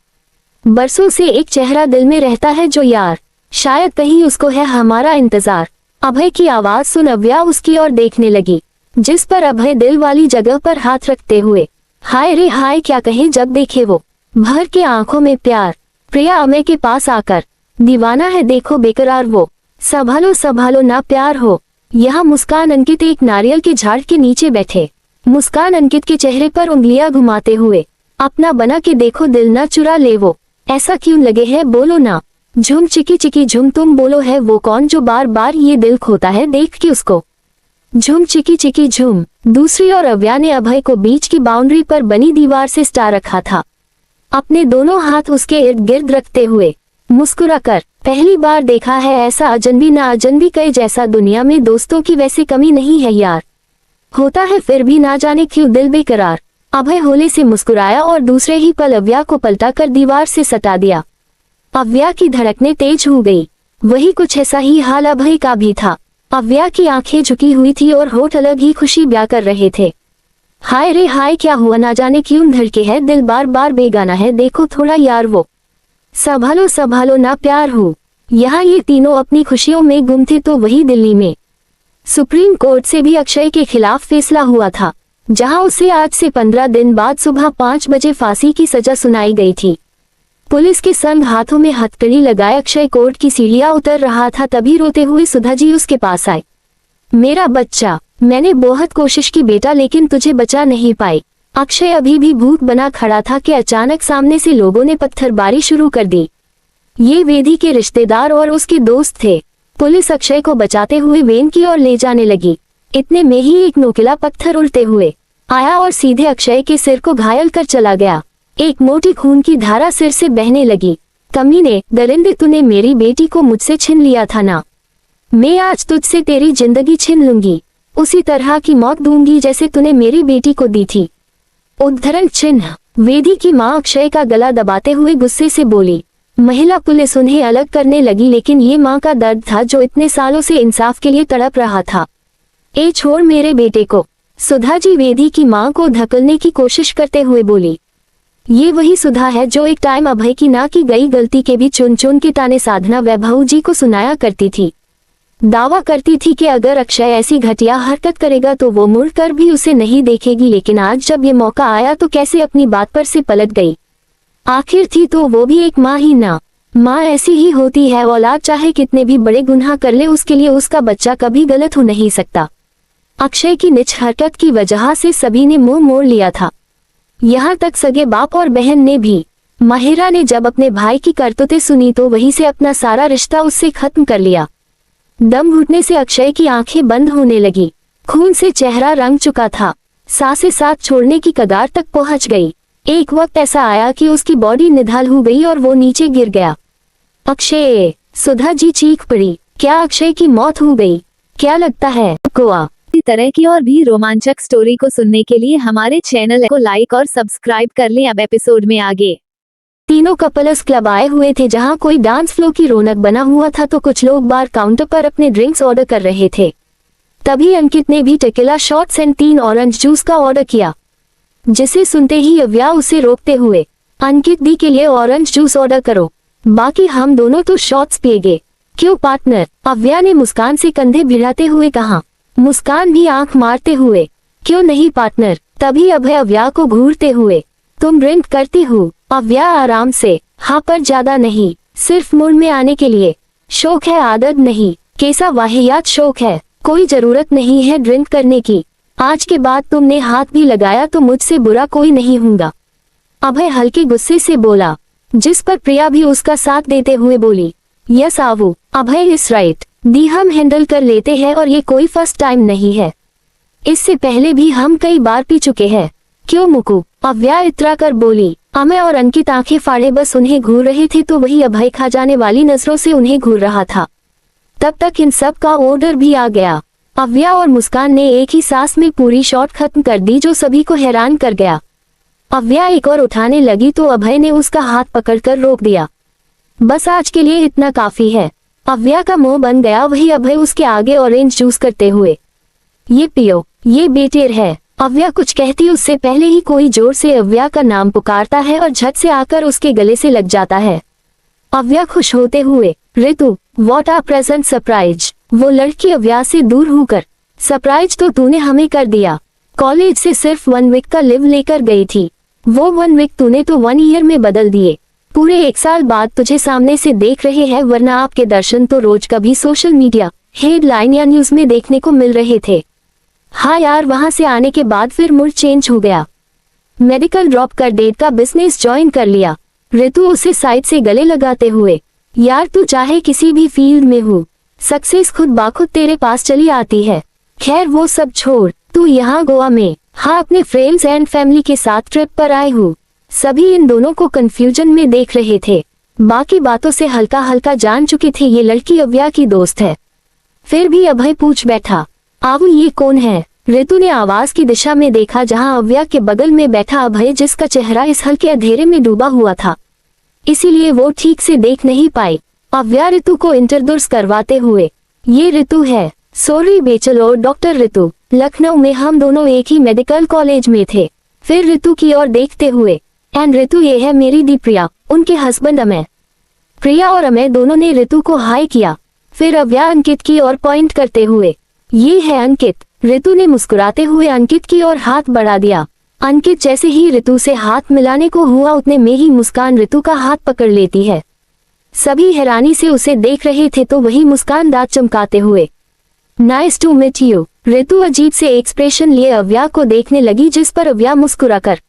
बरसों से एक चेहरा दिल में रहता है जो यार, शायद कहीं उसको है हमारा इंतजार। अभय की आवाज सुन अव्या उसकी ओर देखने लगी, जिस पर अभय दिल वाली जगह पर हाथ रखते हुए, हाय रे हाय क्या कहे जब देखे वो, भर के आंखों में प्यार। प्रिया अमय के पास आकर दीवाना है देखो बेकरार वो, संभालो संभालो ना प्यार हो। यहाँ मुस्कान अंकित एक नारियल के झाड़ के नीचे बैठे। मुस्कान अंकित के चेहरे पर उंगलियां घुमाते हुए, अपना बना के देखो दिल ना चुरा ले वो, ऐसा क्यों लगे है बोलो ना। झुम चिकी चिकी झुम तुम बोलो है वो कौन जो बार बार ये दिल खोता है देख के उसको। झुम चिकी चिकी झुम। दूसरी ओर अव्या ने अभय को बीच की बाउंड्री पर बनी दीवार से स्टा रखा था, अपने दोनों हाथ उसके इर्द गिर्द रखते हुए मुस्कुराकर। पहली बार देखा है ऐसा अजनबी ना अजनबी कई जैसा, दुनिया में दोस्तों की वैसे कमी नहीं है यार, होता है फिर भी ना जाने क्यों दिल बेकरार। अभय होले से मुस्कुराया और दूसरे ही पल अव्या को पलटाकर दीवार से सटा दिया। अव्या की धड़कनें तेज हो गई। वही कुछ ऐसा ही हाल अभय का भी था। अव्या की आंखें झुकी हुई थी और होठ अलग ही खुशी ब्याह कर रहे थे। हाय रे हाय क्या हुआ ना जाने क्यों धड़के है दिल बार बार बेगाना है देखो थोड़ा यार वो, संभालो संभालो ना प्यार हो। यहाँ ये तीनों अपनी खुशियों में गुम थे तो वही दिल्ली में सुप्रीम कोर्ट से भी अक्षय के खिलाफ फैसला हुआ था, जहां उसे आज से 15 दिन बाद सुबह 5 बजे फांसी की सजा सुनाई गई थी। पुलिस के संग हाथों में हथकड़ी लगाए अक्षय कोर्ट की सीढ़ियां उतर रहा था, तभी रोते हुए सुधा जी उसके पास आए। मेरा बच्चा, मैंने बहुत कोशिश की बेटा लेकिन तुझे बचा नहीं पाई। अक्षय अभी भी भूत बना खड़ा था कि अचानक सामने से लोगों ने पत्थरबारी शुरू कर दी। ये वेदी के रिश्तेदार और उसके दोस्त थे। पुलिस अक्षय को बचाते हुए वेन की ओर ले जाने लगी। इतने में ही एक नोकीला पत्थर उड़ते हुए आया और सीधे अक्षय के सिर को घायल कर चला गया। एक मोटी खून की धारा सिर से बहने लगी। कमीने, दरिंदे, तूने मेरी बेटी को मुझसे छीन लिया था ना, मैं आज तुझसे तेरी जिंदगी छीन लूंगी, उसी तरह की मौत दूंगी जैसे तूने मेरी बेटी को दी थी। उद्धरण चिन्ह। वेदी की मां अक्षय का गला दबाते हुए गुस्से से बोली। महिला पुलिस उन्हें अलग करने लगी, लेकिन ये मां का दर्द था जो इतने सालों से इंसाफ के लिए तड़प रहा था। ए छोड़ मेरे बेटे को। सुधा जी वेदी की मां को धकेलने की कोशिश करते हुए बोली। ये वही सुधा है जो एक टाइम अभय की ना की गई गलती के भी चुन चुन के ताने साधना वैभव जी को सुनाया करती थी। दावा करती थी कि अगर अक्षय ऐसी घटिया हरकत करेगा तो वो मुड़कर भी उसे नहीं देखेगी, लेकिन आज जब ये मौका आया तो कैसे अपनी बात पर से पलट गई। आखिर थी तो वो भी एक माँ ही ना। माँ ऐसी ही होती है, औलाद चाहे कितने भी बड़े गुनाह कर ले उसके लिए उसका बच्चा कभी गलत हो नहीं सकता। अक्षय की नीच हरकत की वजह से सभी ने मुंह मोड़ लिया था, यहाँ तक सगे बाप और बहन ने भी। माहिरा ने जब अपने भाई की करतूतें सुनी तो वहीं से अपना सारा रिश्ता उससे खत्म कर लिया। दम घुटने से अक्षय की आंखें बंद होने लगी। खून से चेहरा रंग चुका था, सांसें साथ छोड़ने की कगार तक पहुंच गई। एक वक्त ऐसा आया कि उसकी बॉडी निढाल हो गई और वो नीचे गिर गया। अक्षय! सुधा जी चीख पड़ी। क्या अक्षय की मौत हो गई? क्या लगता है गोवा? इसी तरह की और भी रोमांचक स्टोरी को सुनने के लिए हमारे चैनल को लाइक और सब्सक्राइब कर लें। अब एपिसोड में आगे तीनों कपल्स क्लब आए हुए थे, जहां कोई डांस फ्लो की रौनक बना हुआ था तो कुछ लोग बार काउंटर पर अपने ड्रिंक्स ऑर्डर कर रहे थे। तभी अंकित ने भी tequila shots and 3 orange juice का ऑर्डर किया, जिसे सुनते ही अव्या उसे रोकते हुए, अंकित दी के लिए ऑरेंज जूस ऑर्डर करो, बाकी हम दोनों तो शॉट्स पिएंगे। क्यों पार्टनर? अव्या ने मुस्कान से कंधे भिड़ाते हुए कहा। मुस्कान भी आंख मारते हुए, क्यों नहीं पार्टनर। तभी अभय अव्या को घूरते हुए, तुम ड्रिंक करती हो? अव्या आराम से, हाँ पर ज्यादा नहीं, सिर्फ मूड में आने के लिए। शौक है, आदत नहीं। कैसा वाहियात शौक है, कोई जरूरत नहीं है ड्रिंक करने की। आज के बाद तुमने हाथ भी लगाया तो मुझसे बुरा कोई नहीं होगा। अभय हल्के गुस्से से बोला, जिस पर प्रिया भी उसका साथ देते हुए बोली, यस आवू, अभय इज राइट, दी हम हैंडल कर लेते हैं और ये कोई फर्स्ट टाइम नहीं है, इससे पहले भी हम कई बार पी चुके हैं। क्यों मुकू? अव्या इतरा कर बोली। अमय और अंकित आंखें फाड़े बस उन्हें घूर रहे थे तो वही अभय खा जाने वाली नजरों से उन्हें घूर रहा था। तब तक इन सब का ऑर्डर भी आ गया। अव्या और मुस्कान ने एक ही सांस में पूरी शॉट खत्म कर दी जो सभी को हैरान कर गया। अव्या एक और उठाने लगी तो अभय ने उसका हाथ पकड़कर रोक दिया। बस आज के लिए इतना काफी है। अव्या का मुंह बन गया। वही अभय उसके आगे ऑरेंज जूस करते हुए, ये पियो, ये बेटेर है। अव्या कुछ कहती उससे पहले ही कोई जोर से अव्या का नाम पुकारता है और झट से आकर उसके गले से लग जाता है। अव्या खुश होते हुए, ऋतु व्हाट अ प्रेजेंट सरप्राइज। वो लड़की अव्या से दूर होकर, सरप्राइज तो तूने हमें कर दिया। कॉलेज से सिर्फ 1 वीक का लिव लेकर गई थी, वो 1 वीक तूने तो 1 ईयर में बदल दिए। पूरे 1 साल बाद तुझे सामने से देख रहे हैं, वरना आपके दर्शन तो रोज कभी सोशल मीडिया हेडलाइन या न्यूज में देखने को मिल रहे थे। हाँ यार, वहां से आने के बाद फिर मूड चेंज हो गया। मेडिकल ड्रॉप कर डेट का बिजनेस ज्वाइन कर लिया। ऋतु उसे साइड से गले लगाते हुए, यार तू चाहे किसी भी फील्ड में हो, सक्सेस खुद बाखुद तेरे पास चली आती है। खैर वो सब छोड़, तू यहाँ गोवा में हाँ अपने फ्रेंड्स एंड फैमिली के साथ ट्रिप पर आए हो। सभी इन दोनों को कंफ्यूजन में देख रहे थे। बाकी बातों से हल्का हल्का जान चुके थे ये लड़की अव्या की दोस्त है। फिर भी अभय पूछ बैठा, आवू ये कौन है? ऋतु ने आवाज की दिशा में देखा जहां अव्या के बगल में बैठा अभय, जिसका चेहरा इस हल्के अंधेरे में डूबा हुआ था, इसीलिए वो ठीक से देख नहीं पाई। अव्या ऋतु को इंट्रोड्यूस करवाते हुए, ये ऋतु है। सॉरी बेचल और डॉक्टर ऋतु, लखनऊ में हम दोनों एक ही मेडिकल कॉलेज में थे। फिर ऋतु की ओर देखते हुए, एंड ऋतु ये है मेरी दी प्रिया, उनके हस्बैंड अमय। प्रिया और अमय दोनों ने ऋतु को हाय किया। फिर अव्या अंकित की ओर पॉइंट करते हुए, ये है अंकित। ऋतु ने मुस्कुराते हुए अंकित की ओर हाथ बढ़ा दिया। अंकित जैसे ही ऋतु से हाथ मिलाने को हुआ, उतने में ही मुस्कान ऋतु का हाथ पकड़ लेती है। सभी हैरानी से उसे देख रहे थे तो वही मुस्कान दांत चमकाते हुए, नाइस टू मीट यू। ऋतु अजीब से एक्सप्रेशन लिए अव्या को देखने लगी, जिस पर अव्या मुस्कुराकर,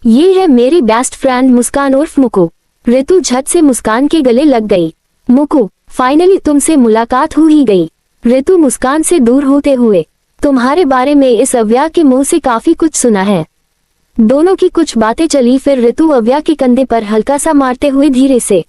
ये है मेरी बेस्ट फ्रेंड मुस्कान उर्फ मुकु। ऋतु झट से मुस्कान के गले लग गई। मुकु, फाइनली तुमसे मुलाकात हो ही गई। ऋतु मुस्कान से दूर होते हुए, तुम्हारे बारे में इस अव्या के मुंह से काफी कुछ सुना है। दोनों की कुछ बातें चली। फिर ऋतु अव्या के कंधे पर हल्का सा मारते हुए धीरे से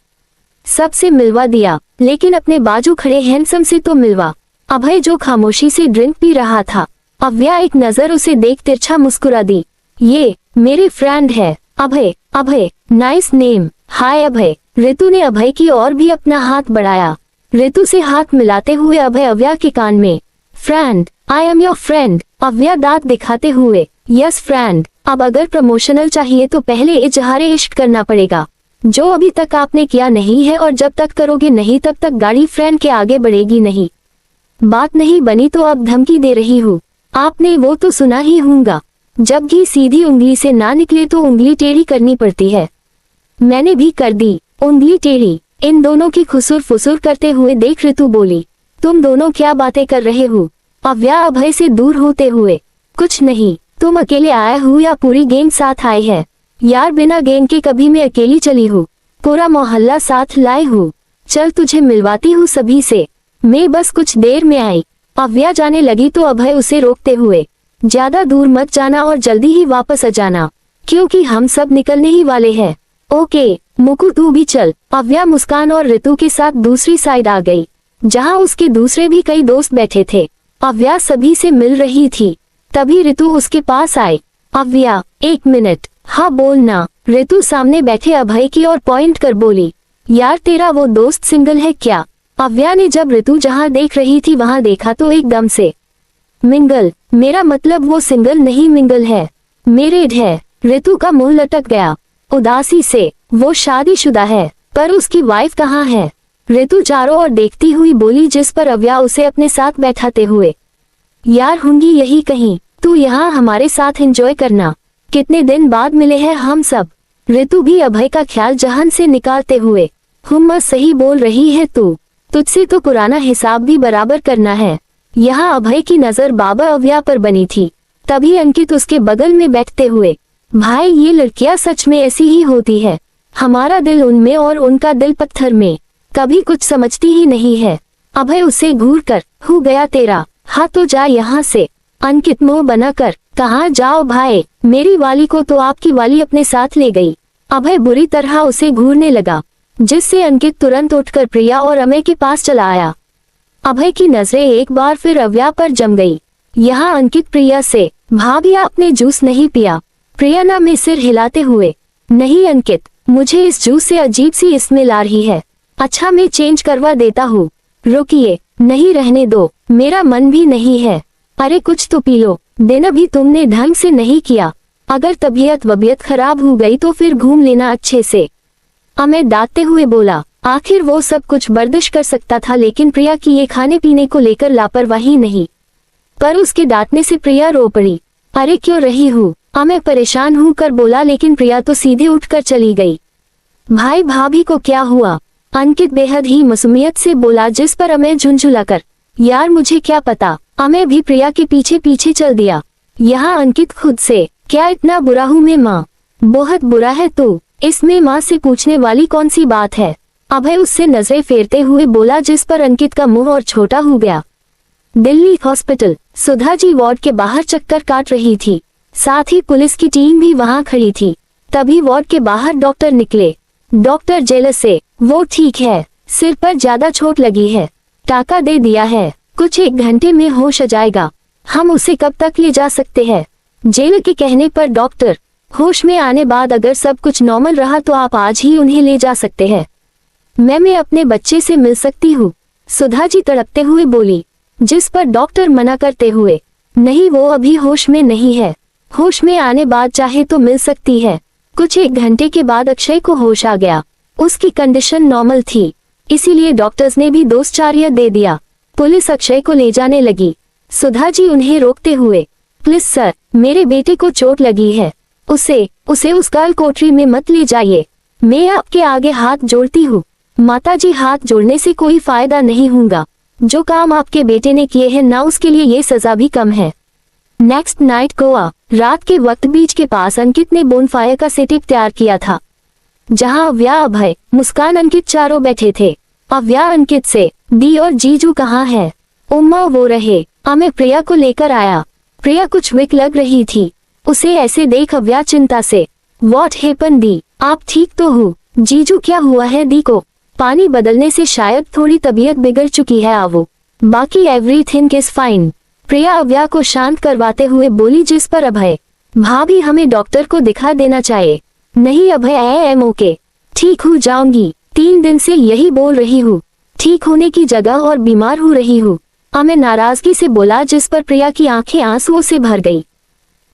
सबसे मिलवा दिया, लेकिन अपने बाजू खड़े हैंडसम से तो मिलवा। अभय जो खामोशी से ड्रिंक पी रहा था, अव्या एक नजर उसे देख तिरछा मुस्कुरा दी। ये मेरे फ्रेंड है अभय। अभय, नाइस नेम। हाय अभय। ऋतु ने अभय की ओर भी अपना हाथ बढ़ाया। ऋतु से हाथ मिलाते हुए अभय अव्या के कान में, friend, I am your friend. Avya दांत दिखाते हुए, यस फ्रेंड। अब अगर प्रमोशनल चाहिए तो पहले इजहारे इश्क करना पड़ेगा, जो अभी तक आपने किया नहीं है, और जब तक करोगे नहीं तब तक गाड़ी फ्रेंड के आगे बढ़ेगी नहीं। बात नहीं बनी तो अब धमकी दे रही हूँ। आपने वो तो सुना ही होगा, जब घी सीधी उंगली से ना निकले तो उंगली टेढ़ी करनी पड़ती है। मैंने भी कर दी उंगली टेढ़ी। इन दोनों की खुसुर फुसुर करते हुए देख ऋतु बोली, तुम दोनों क्या बातें कर रहे हो? अव्या अभय से दूर होते हुए, कुछ नहीं। तुम अकेले आए हो या पूरी गैंग साथ आए है? यार बिना गैंग के कभी मैं अकेली चली हूँ, पूरा मोहल्ला साथ लाए हूँ। चल तुझे मिलवाती हूँ सभी से, मैं बस कुछ देर में आई। अव्या जाने लगी तो अभय उसे रोकते हुए, ज्यादा दूर मत जाना और जल्दी ही वापस आ जाना, क्योंकि हम सब निकलने ही वाले हैं। ओके मुकु तू भी चल। अव्या मुस्कान और ऋतु के साथ दूसरी साइड आ गई, जहां उसके दूसरे भी कई दोस्त बैठे थे। अव्या सभी से मिल रही थी, तभी ऋतु उसके पास आई। अव्या, एक मिनट। हाँ बोलना। ऋतु सामने बैठे अभय की ओर पॉइंट कर बोली, यार तेरा वो दोस्त सिंगल है क्या? अव्या ने जब ऋतु जहां देख रही थी वहां देखा तो एकदम से, मिंगल? मेरा मतलब वो सिंगल नहीं मिंगल है, मैरिड है। ऋतु का मुंह लटक गया उदासी से। वो शादीशुदा है, पर उसकी वाइफ कहाँ है? ऋतु चारों ओर देखती हुई बोली, जिस पर अव्या उसे अपने साथ बैठाते हुए, यार होंगी यही कहीं, तू यहाँ हमारे साथ एंजॉय करना, कितने दिन बाद मिले हैं हम सब। ऋतु भी अभय का ख्याल जहन से निकालते हुए, हुम्मा सही बोल रही है तू, तुझसे तो पुराना हिसाब भी बराबर करना है। यहाँ अभय की नजर बाबा अव्या पर बनी थी, तभी अंकित उसके बगल में बैठते हुए, भाई ये लड़कियां सच में ऐसी ही होती है, हमारा दिल उनमें और उनका दिल पत्थर में, कभी कुछ समझती ही नहीं है। अभय उसे घूर कर, हो गया तेरा, हाँ तो जा यहाँ से। अंकित मुंह बनाकर, कहाँ जाओ भाई, मेरी वाली को तो आपकी वाली अपने साथ ले गई। अभय बुरी तरह उसे घूरने लगा, जिससे अंकित तुरंत उठकर प्रिया और अमय के पास चला आया। अभय की नजरें एक बार फिर अव्या पर जम गई। यहाँ अंकित प्रिया से, भाभी आपने जूस नहीं पिया? प्रिया ना में सिर हिलाते हुए, नहीं अंकित, मुझे इस जूस से अजीब सी स्मेल आ रही है। अच्छा मैं चेंज करवा देता हूँ। रुकिए, नहीं रहने दो, मेरा मन भी नहीं है। अरे कुछ तो पी लो, दिन अभी तुमने ढंग से नहीं किया, अगर तबीयत वबीयत खराब हो गई तो फिर घूम लेना अच्छे से। अमय डांटते हुए बोला। आखिर वो सब कुछ बर्दाश्त कर सकता था, लेकिन प्रिया की ये खाने पीने को लेकर लापरवाही नहीं। पर उसके डांटने से प्रिया रो पड़ी। अरे क्यों रही हूँ? अमय परेशान होकर बोला, लेकिन प्रिया तो सीधे उठकर चली गई। भाई भाभी को क्या हुआ? अंकित बेहद ही मासूमियत से बोला, जिस पर अमय झुंझुलाकर, यार मुझे क्या पता। अमय भी प्रिया के पीछे पीछे चल दिया। यहाँ अंकित खुद से, क्या इतना बुरा हूँ मैं माँ? बहुत बुरा है तू, इसमें माँ से पूछने वाली कौन सी बात है? अभय उससे नजरें फेरते हुए बोला, जिस पर अंकित का मुंह और छोटा हो गया। दिल्ली हॉस्पिटल, सुधा जी वार्ड के बाहर चक्कर काट रही थी, साथ ही पुलिस की टीम भी वहां खड़ी थी। तभी वार्ड के बाहर डॉक्टर निकले। डॉक्टर जेलस से, वो ठीक है, सिर पर ज्यादा चोट लगी है, टाका दे दिया है, कुछ 1 घंटे में होश आ जाएगा। हम उसे कब तक ले जा सकते हैं? जेल के कहने पर डॉक्टर, होश में आने बाद अगर सब कुछ नॉर्मल रहा तो आप आज ही उन्हें ले जा सकते हैं। मैं अपने बच्चे से मिल सकती हूँ, सुधा जी तड़पते हुए बोली, जिस पर डॉक्टर मना करते हुए, नहीं वो अभी होश में नहीं है, होश में आने बाद चाहे तो मिल सकती है। कुछ 1 घंटे के बाद अक्षय को होश आ गया। उसकी कंडीशन नॉर्मल थी, इसीलिए डॉक्टर्स ने भी दोषचार्य दे दिया। पुलिस अक्षय को ले जाने लगी। सुधा जी उन्हें रोकते हुए, प्लीज सर, मेरे बेटे को चोट लगी है, उसे उस काल कोठरी में मत ले जाइए, मैं आपके आगे हाथ जोड़ती हूँ। माताजी, हाथ जोड़ने से कोई फायदा नहीं होगा, जो काम आपके बेटे ने किए हैं ना, उसके लिए ये सजा भी कम है। नेक्स्ट नाइट गोवा, रात के वक्त बीच के पास अंकित ने बोनफायर का सेटअप तैयार किया था, जहां अव्या, अभय, मुस्कान, अंकित चारों बैठे थे। अव्या अंकित से, दी और जीजू कहाँ है? उम्मा वो रहे, अमय प्रिया को लेकर आया। प्रिया कुछ वीक लग रही थी, उसे ऐसे देख अव्या चिंता से, व्हाट हैपन दी, आप ठीक तो हो? जीजू क्या हुआ है दी को? पानी बदलने से शायद थोड़ी तबीयत बिगड़ चुकी है आवो, बाकी एवरीथिंग इज फाइन। प्रिया अव्या को शांत करवाते हुए बोली, जिस पर अभय, भाभी हमें डॉक्टर को दिखा देना चाहिए। नहीं अभय, आई एम ओके, ठीक हो जाऊंगी, 3 दिन से यही बोल रही हूँ, ठीक होने की जगह और बीमार हो रही हूँ। अमय नाराजगी से बोला, जिस पर प्रिया की आंखें आंसुओं से भर गई।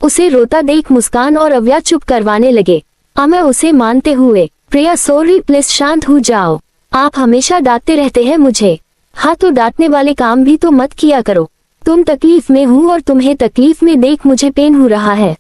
उसे रोता देख मुस्कान और अव्या चुप करवाने लगे। अमय उसे मानते हुए, प्रिया सॉरी प्लीज शांत हो जाओ, आप हमेशा डांटते रहते हैं मुझे। हाँ तो डांटने वाले काम भी तो मत किया करो, तुम तकलीफ में हूँ और तुम्हें तकलीफ में देख मुझे पेन हो रहा है,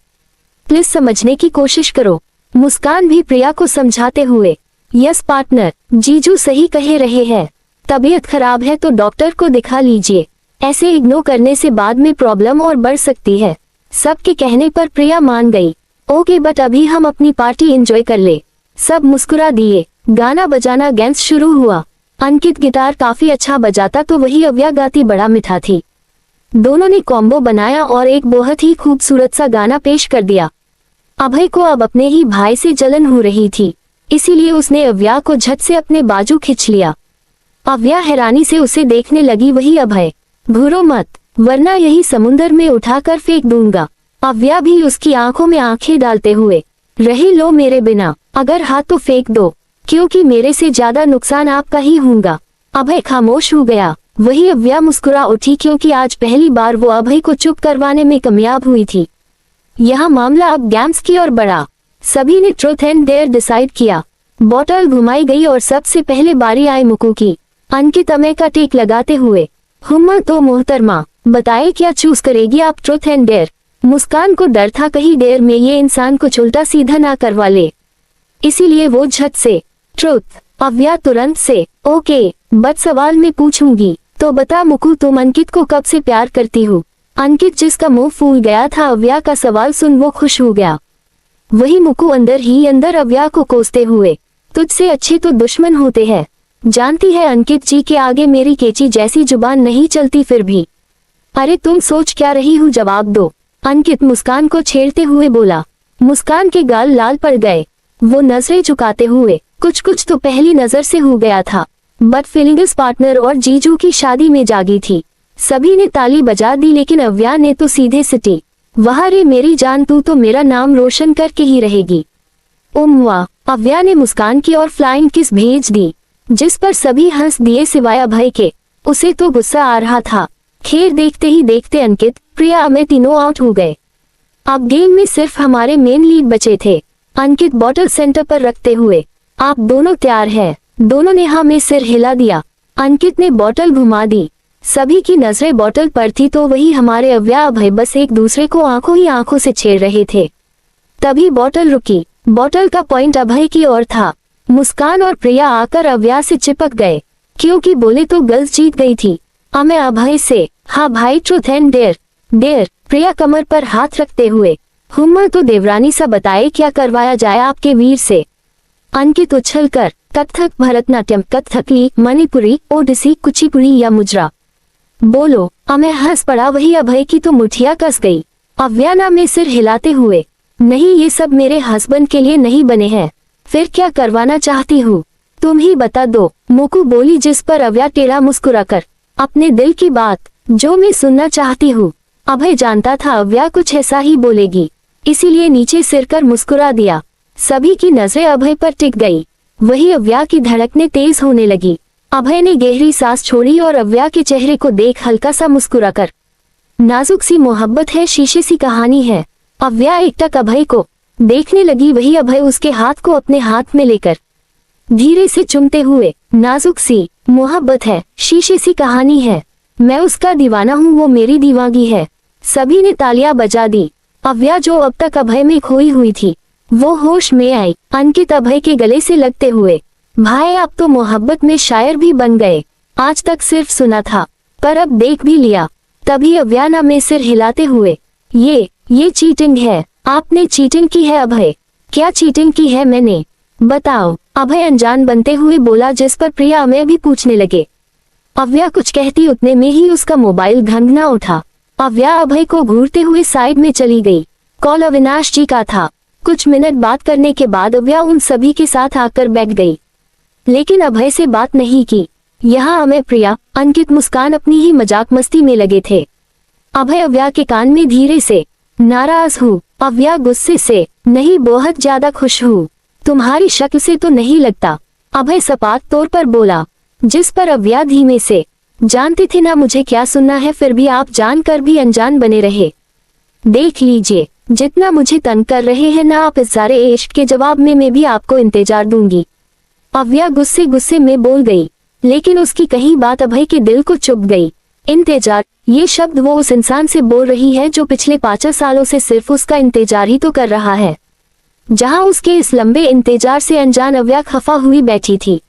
प्लीज समझने की कोशिश करो। मुस्कान भी प्रिया को समझाते हुए, यस पार्टनर, जीजू सही कह रहे हैं, तबीयत खराब है तो डॉक्टर को दिखा लीजिए, ऐसे इग्नोर करने से बाद में प्रॉब्लम और बढ़ सकती है। सबके कहने पर प्रिया मान गई। ओके बट अभी हम अपनी पार्टी एंजॉय कर ले। सब मुस्कुरा दिए। गाना बजाना गेम्स शुरू हुआ। अंकित गिटार काफी अच्छा बजाता तो वही अव्या गाती बड़ा मीठा थी। दोनों ने कॉम्बो बनाया और एक बहुत ही खूबसूरत सा गाना पेश कर दिया। अभय को अब अपने ही भाई से जलन हो रही थी, इसीलिए उसने अव्या को झट से अपने बाजू खींच लिया। अव्या हैरानी से उसे देखने लगी। वही अभय, घूरो मत वरना यही समुंदर में उठाकर फेंक दूंगा। अव्या भी उसकी आंखों में आंखें डालते हुए, रही लो मेरे बिना, अगर हाथ तो फेंक दो, क्योंकि मेरे से ज्यादा नुकसान आपका ही होगा। अभय खामोश हो गया। वही अव्या मुस्कुरा उठी, क्योंकि आज पहली बार वो अभय को चुप करवाने में कामयाब हुई थी। यहाँ मामला अब गेम्स की ओर बढ़ा। सभी ने ट्रूथ एंड डेयर डिसाइड किया। बॉटल घुमाई गई और सबसे पहले बारी आई मुकू की। अंकित अमय का टेक लगाते हुए, हुम्मा तो मोहतरमा, बताए क्या चूज करेगी आप, ट्रूथ एंड डेयर? मुस्कान को डर था कहीं डेयर में ये इंसान कुछ उल्टा सीधा ना करवा ले, इसीलिए वो झट से ट्रूथ। अव्या तुरंत से ओके, बट सवाल मैं पूछूंगी तो बता मुकू, तुम अंकित को कब से प्यार करती हो? अंकित जिसका मुंह फूल गया था अव्या का सवाल सुन वो खुश हो गया। वही मुकू अंदर ही अंदर अव्या को कोसते हुए, तुझसे अच्छे तो दुश्मन होते हैं, जानती है अंकित जी के आगे मेरी केची जैसी जुबान नहीं चलती फिर भी। अरे तुम सोच क्या रही हो, जवाब दो। अंकित मुस्कान को छेड़ते हुए बोला। मुस्कान के गाल लाल पड़ गए। वो नजरें झुकाते हुए, कुछ तो पहली नजर से हो गया था, बट फीलिंग्स पार्टनर और जीजू की शादी में जागी थी। सभी ने ताली बजा दी, लेकिन अव्या ने तो सीधे सिटी, वहाँ रे मेरी जान, तू तो मेरा नाम रोशन करके ही रहेगी। उम्वा। अव्या ने मुस्कान की और फ्लाइंग किस भेज दी, जिस पर सभी हंस दिए सिवाय अभय के। उसे तो गुस्सा आ रहा था। खेर देखते ही देखते अंकित, प्रिया, अमय तीनों आउट हो गए। अब गेम में सिर्फ हमारे मेन लीड बचे थे। अंकित बॉटल सेंटर पर रखते हुए, आप दोनों तैयार हैं? दोनों ने हाँ में सिर हिला दिया। अंकित ने बॉटल घुमा दी। सभी की नजरें बॉटल पर थी तो वही हमारे अव्या अभय बस एक दूसरे को आंखों ही आंखों से छेड़ रहे थे। तभी बॉटल रुकी। बॉटल का पॉइंट अभय की ओर था। मुस्कान और प्रिया आकर अव्या से चिपक गए, क्योंकि बोले तो गर्ल्स जीत गई थी। मैं अभय से, हाँ भाई, ट्रूथ एंड डेयर। डेयर, प्रिया कमर पर हाथ रखते हुए, हुम्मा तो देवरानी सा बताए क्या करवाया जाए आपके वीर से। अंकित उछल कर, कथक, भरतनाट्यम, कथकली, मणिपुरी, ओडिसी, कुचिपुड़ी या मुजरा। बोलो। मैं हंस पड़ा। वही अभय की तो मुठिया कस गई। अव्या में सिर हिलाते हुए, नहीं, ये सब मेरे हस्बैंड के लिए नहीं बने हैं। फिर क्या करवाना चाहती हूँ, तुम ही बता दो, मोकू बोली, जिस पर अव्या टेढ़ा मुस्कुराकर, अपने दिल की बात जो मैं सुनना चाहती हूँ। अभय जानता था अव्या कुछ ऐसा ही बोलेगी, इसीलिए नीचे सिर कर मुस्कुरा दिया। सभी की नजरें अभय पर टिक गई। वही अव्या की धड़कनें तेज होने लगी। अभय ने गहरी सांस छोड़ी और अव्या के चेहरे को देख हल्का सा मुस्कुराकर, नाजुक सी मोहब्बत है, शीशे सी कहानी है। अव्या एकटक अभय को देखने लगी। वही अभय उसके हाथ को अपने हाथ में लेकर धीरे से चूमते हुए, नाजुक सी मोहब्बत है, शीशे सी कहानी है, मैं उसका दीवाना हूँ, वो मेरी दीवानगी है। सभी ने तालियां बजा दी। अव्या जो अब तक अभय में खोई हुई थी, वो होश में आई। अंकित अभय के गले से लगते हुए, भाई आप तो मोहब्बत में शायर भी बन गए। आज तक सिर्फ सुना था, पर अब देख भी लिया। तभी अव्या में सिर हिलाते हुए, ये चीटिंग है, आपने चीटिंग की है अभय। क्या चीटिंग की है मैंने, बताओ। अभय अनजान बनते हुए बोला, जिस पर प्रिया अमय भी पूछने लगे। अव्या कुछ कहती उतने में ही उसका मोबाइल घंघना उठा। अव्या अभय को घूरते हुए साइड में चली गई। कॉल अविनाश जी का था। कुछ मिनट बात करने के बाद अव्या उन सभी के साथ आकर बैठ गई, लेकिन अभय से बात नहीं की। यहाँ अमय, प्रिया, अंकित, मुस्कान अपनी ही मजाक मस्ती में लगे थे। अभय अव्या के कान में धीरे से, नाराज हूँ। अव्या गुस्से से, नहीं, बहुत ज्यादा खुश हूँ, तुम्हारी शक्ल से तो नहीं लगता। अभय सपाट तौर पर बोला, जिस पर अव्या धीमे से, जानते थे ना मुझे क्या सुनना है, फिर भी आप जानकर भी अनजान बने रहे। देख लीजिए, जितना मुझे तंग कर रहे हैं ना आप, इस सारे इश्क के जवाब में मैं भी आपको इंतजार दूंगी। अव्या गुस्से गुस्से में बोल गई, लेकिन उसकी कही बात अभय के दिल को चुभ गई। इंतजार, ये शब्द वो उस इंसान से बोल रही है जो पिछले 5 सालों से सिर्फ उसका इंतजार ही तो कर रहा है। जहां उसके इस लंबे इंतजार से अनजान अव्या खफा हुई बैठी थी।